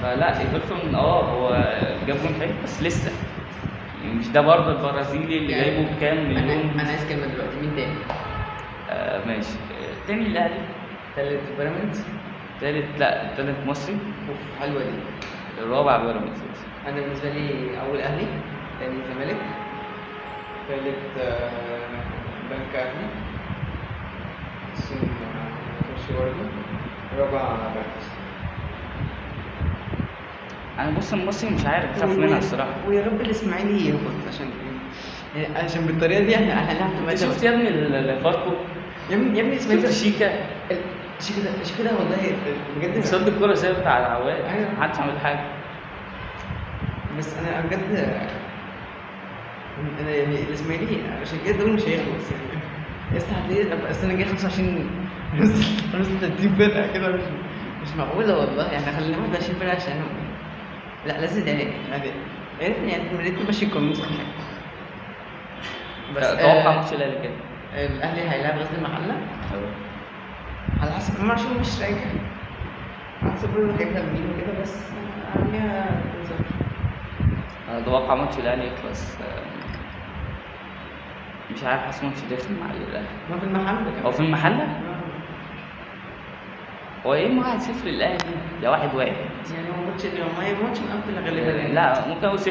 فلا ايفرتون هو جاب جول حلو بس لسه يعني مش ده برضه البرازيلي اللي يعني جايبه بكام مليون. انا عايز كلمه دلوقتي، مين تاني؟ ماشي. تاني الاهلي. تالت بيراميدز. التالت مصري. اوف حلوه دي. الرابع بيراميدز. انا بالنسبه لي اول اهلي، تاني زمالك، تالت بنك اهلي، ثم خش برضه، رابع بيراميدز. انا بص المصري مش عارف خاف منها الصراحه. ويا رب الاسماعيلي يهبط عشان بالطريقه دي احنا هنعمل. شفت يا ابني الفاركو؟ يا ابني اسماعيلي شفت شيكا ده والله بجد صد الكوره سابت على العواد. أيوة. محدش عمل حاجه. بس انا بجد انا يعني الاسماعيلي عشان كده دول مش هيخلص يعني. لسه هتلاقي السنه الجايه 25 35 فرقه كده، مش معقوله والله يعني. خلينا 21 فرقه عشان لا لازم يعني من ريت تمشي القانون صح. بس اتوقع ماتش الاهلي كده. الاهلي هيلاعب غزل المحله على حسب امام عاشور مش راجع، على حسب برضه هيبقى مين وكده، بس ارميها 2-0. انا اتوقع ماتش الاهلي يخلص مش عارف، حاسس ماتش داخل مع الاهلي. ما في المحله كمان. هو في المحله؟ هو ايه 1-0 الاهلي يا 1-1 يعني هو ماتش مقفل غالبا يعني. لا ممكن اقول 0-0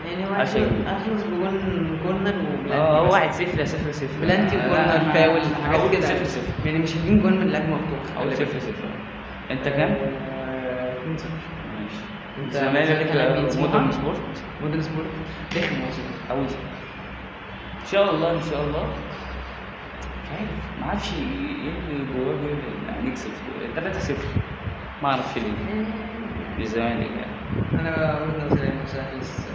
يعني هو عشان اخلص بجون كورنر وبلانتي. هو 1-0 يا 0-0 بلانتي وكورنر فاول حاجات كده 0-0 يعني، مش هجيب جون من لعب مفتوح. او 0-0. انت كام؟ 2-0. ماشي. انت الزمالك مودرن سبورت رخم موسم قوي. ان شاء الله مش عارف، ما اعرفش ايه اللي جواه نكسب 3-0 ما اعرفش ليه الزمالك يعني. انا وجهة نظري مساحيس.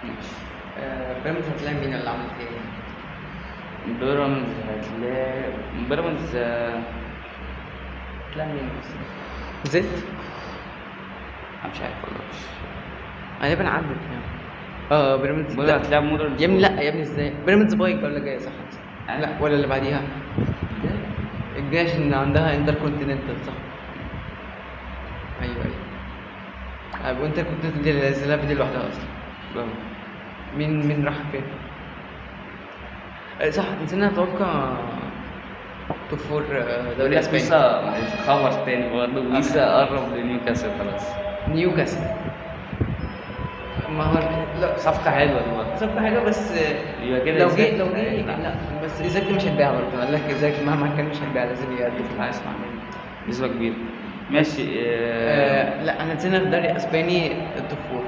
ماشي. بيراميدز هتلاقي مين اللي عمل فيه؟ بيراميدز هتلاقي بيراميدز هتلاقي مين زيت؟ انا مش عارف والله. غالبا عدت يعني. بيراميدز هتلاعب مودرن يا ابني. لا يا ابني ازاي؟ بيراميدز بايك ولا جايه صح؟ لا ولا اللي بعديها الجاي عشان عندها انتر كونتيننتال صح؟ ايوه وانتر كونتيننتال دي اللي نزلها فيديو لوحدها اصلا. مين راح فين؟ صح نسينا نتوقع توب فور دوري اسباني. ويسا خبر تاني برضه، ويسا قرب لنيوكاسل خلاص. نيوكاسل ما هو لا صفقة حلوة دي برضه. صفقة حلوة بس يبقى كده لو جه لا بس إيزاك مش هيتباع برضه. قال لك إيزاك مهما كان مش هيتباع، لازم يقدم. اسمع مني نسبة كبيرة. ماشي. لا انا نسينا في الدوري الاسباني التوب فور.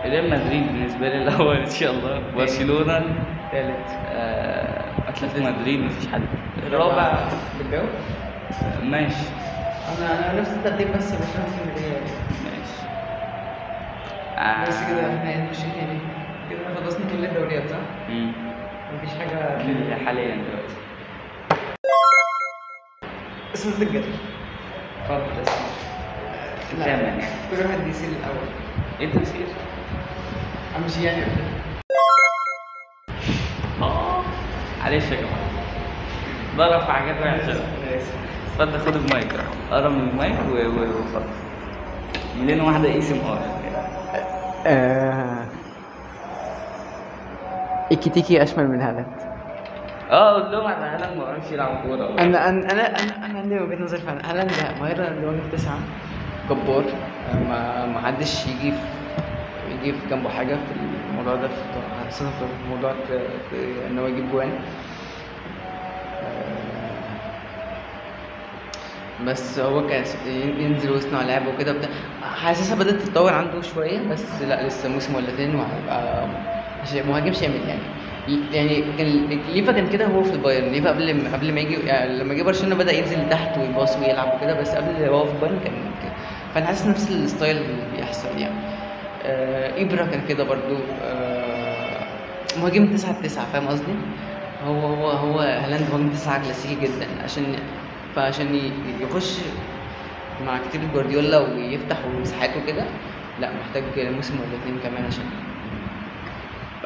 ريال مدريد بالنسبة لي الأول إن شاء الله. برشلونة ثالث. أتلتيكو مدريد مفيش حد. الرابع بالجو. ماشي. أنا نفس الترتيب بس برشلونة في الريال. ماشي. بس كده احنا هنمشي تاني كده. خلصنا كل الدوريات صح؟ مفيش حاجة حاليا دلوقتي. اسم الدجال. اتفضل اسمع. لا كامل يعني. كل واحد يسير الأول. أنت تسير. أمشي يعني. معلش يا جماعة. ضرب في حاجات وحشة. اتفضل خد المايك، قرب من المايك واتفضل. ملينا واحدة اسم إيكي تيكي أشمل من هالاند. قول لهم على هالاند ما بيعرفش يلعب كورة. أنا عندي وجهة نظر فعلا. هالاند مهارة اللي 9 جبار. ما حدش يجي في جنبه حاجة في الموضوع ده، خاصة في موضوع إن هو يجيب جوان. بس هو كان ينزل ويصنع لعب وكده بتاع. حاسسها بدأت تتطور عنده شوية، بس لا لسه موسم ولا اتنين وهيبقى مهاجم شامل يعني كان ليفا كان كده هو في البايرن. ليفا قبل ما يجي يعني لما جه برشلونة بدأ ينزل تحت ويباص ويلعب وكده، بس قبل هو في البايرن كان فانا حاسس نفس الستايل اللي بيحصل يعني. ابرا كان كده برضو، مهاجم 9-9، فاهم قصدي؟ هو هالاند مهاجم 9 كلاسيكي جدا، فعشان يخش مع كتير جوارديولا ويفتح مساحات وكده، لا محتاج موسم ولا اتنين كمان عشان.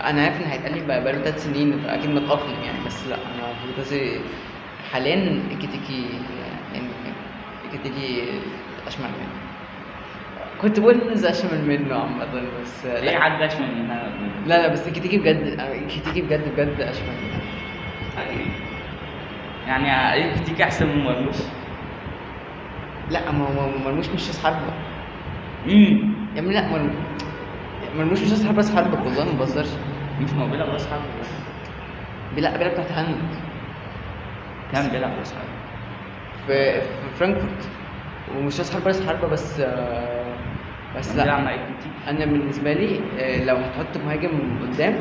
انا عارف ان هيتقال لي بقاله 3 سنين فاكيد متأقلم يعني، بس لا انا في وجهة حاليا ايكيتيكي، يعني ايكيتيكي اشمل منه. كنت بقول نز اشمل منه عامة، بس ايه لا. عدى اشمل منها؟ لا بس ايكيتيكي بجد، ايكيتيكي بجد اشمل منه. يعني ايه تيجي احسن من مرموش؟ لا ما هو مرموش مش راس حربة يا ابني، لا مرموش مش راس حربة، راس حربة والله ما بهزرش. مش ما هو بيلعب راس حربة. بيلعب تحت هاند كان بيلعب راس حربة في فرانكفورت، ومش راس حربة راس حربة بس. بس بيلعب لا، مع ايكيتي. انا بالنسبة لي لو هتحط مهاجم قدام،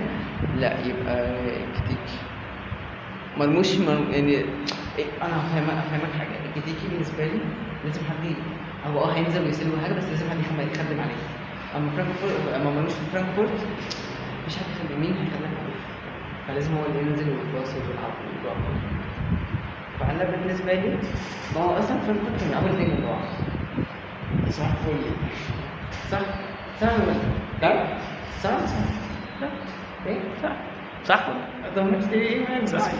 لا يبقى كيتيكي. مرموش يعني انا هفهمك حاجة. كيتيكي بالنسبة لي لازم حد هو هينزل ويسلم حاجة، بس لازم حد يخدم عليه. اما مرموش في فرانكفورت مفيش حد يخدم، مين هيخدم عليه؟ فلازم هو اللي ينزل ويتواصل ويلعب ويجرب. فانا بالنسبه لي، ما هو اصلا فرانكفورت من اول تاني ضاع. صح فل. صح ولا لا؟ صح لا ايه صح طب مش ايه صح.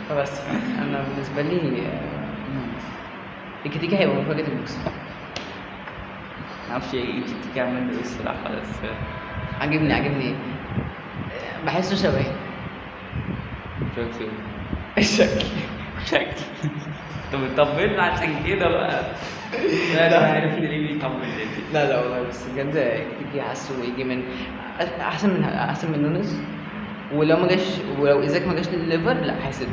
فبس انا بالنسبه لي الكتيكا هيبقى مفاجاه الموسم. معرفش ايه ايكيتي عمل ايه الصراحة، بس عاجبني بحسه شبهي. شكله الشكل. طب طبلنا عشان كده بقى. انا عارف ليه بيطبل ليه. لا والله، بس بجد كتيكي حاسه يجي من احسن من نونز. ولو ايزاك ما جاش للليفر، لا هيسد.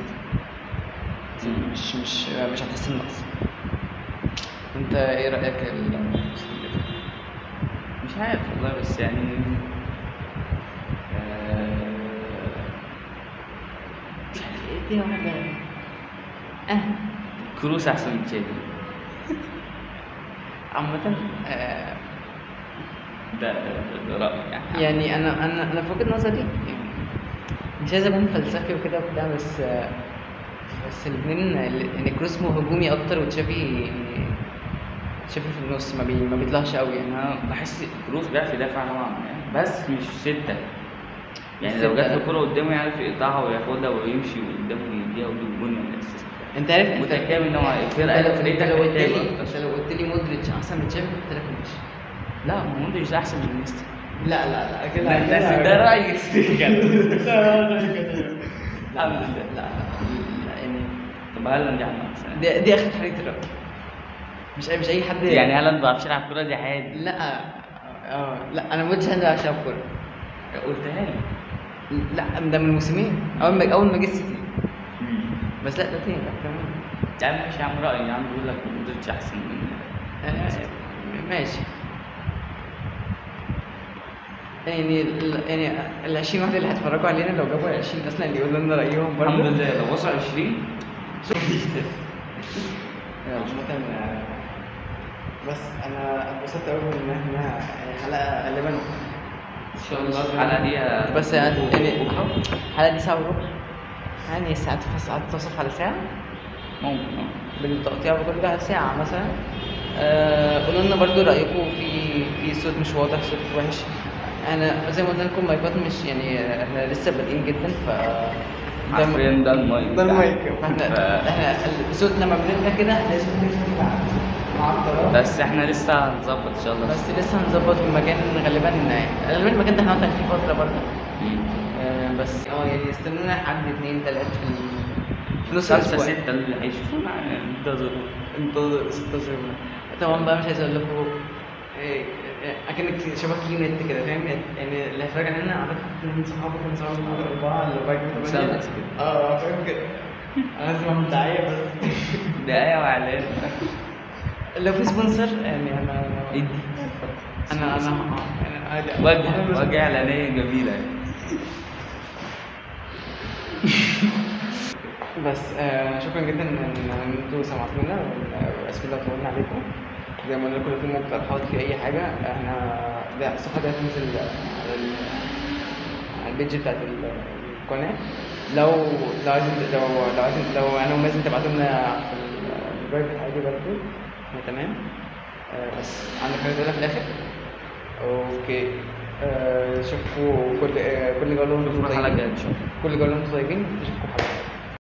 مش هتحس بنقص. انت ايه رايك مش عارف والله، بس يعني مش عارف ايه دي واحده. كروس احسن من تشافي. عامة ده رأيي يعني انا في وجهة نظري يعني، مش عايز ابان فلسفي وكده وبتاع، بس الاثنين يعني كروس هجومي اكتر، وتشافي في النص ما بيطلعش قوي يعني. انا بحس كروس بيعرف يدافع نوعا ما، بس مش ستة. يعني مش لو جات ستة، له لا. كرة قدامه يعرف يقطعها وياخدها ويمشي قدامه ويديها ويجيب جون ولا اسيست. انت عارف متكامل نوعا ما. انت لو فرقتك لو قلت لي مودريتش احسن من تشافي كنت لك ماشي. لا مودريتش احسن من نيستا. لا كده ده رأيي. الحمد لا لله. يعني طب هالاند يا عم احسن. دي اخر حاجه الرأي. مش اي حد يعني هالاند ما بيعرفش يلعب كورة، دي عادي. لا انا ما قلتش هنزل عشان الكوره. قلتها لي. لا ده من موسمين، اول ما جه السيتي. بس لا ده تاني، لا تمام. يا عم ماشي يا عم، رأيي يا عم بيقول لك مودريتش احسن من ماشي. يعني ال 20 واحد اللي هيتفرجوا علينا لو جابوا 20 اصلا اللي يقولوا لنا رايهم برضه. الحمد لله لو وصل 20. عامة بس انا اتبسطت قوي ان احنا حلقه غالبا ان شاء الله الحلقة دي بس يعني الحلقه دي ساعه وربع، يعني ساعات تصف على ساعه، ممكن بالتقطيع بكل ساعه مثلا. قولوا لنا برضو رايكم في صوت مش واضح، صوت وحش. انا زي ما قلت لكم مايكات مش يعني، احنا لسه بادئين جدا. حرفيا ده المايك. احنا الصوت لما بنبدا كده لازم نفتح مع القرار. بس احنا لسه هنظبط ان شاء الله. بس لسه هنظبط المكان غالبا المكان ده هنقعد فيه فتره برضه. بس يعني استنونا حد 2 3 في نص 5 الاسبوع. 6 اللي هيشوفونا انتظرونا. طبعا بقى مش عايز اقول لكم اكنك شبه كلينت كده، فاهم يعني اللي هيتفرج علينا اعرف 2 صحابك من صحابك 4 اللي باقي 8. فاهم كده. انا لازم اعمل دعايه بس. دقايق واعلان. لو في سبونسر يعني ادي. انا وجه اعلانيه جميله. بس شكرا جدا ان انتوا سمعتونا، واسفين لو طولنا عليكم. زي ما قلنا لكم، لو في مقترحات في اي حاجه احنا، ده الصفحه دي هتنزل على على البيج بتاعت القناه. لو لو عايزين لو انا ومازن تبعتوا لنا في البرايفت عادي برضه، احنا تمام. بس عندك حاجه تقولها في الاخر؟ اوكي. شوفوا كل جوله وانتم نشوفكم الحلقة طيبين. الجاية إن شاء الله. كل جوله وانتم طيبين، نشوفكم حلقه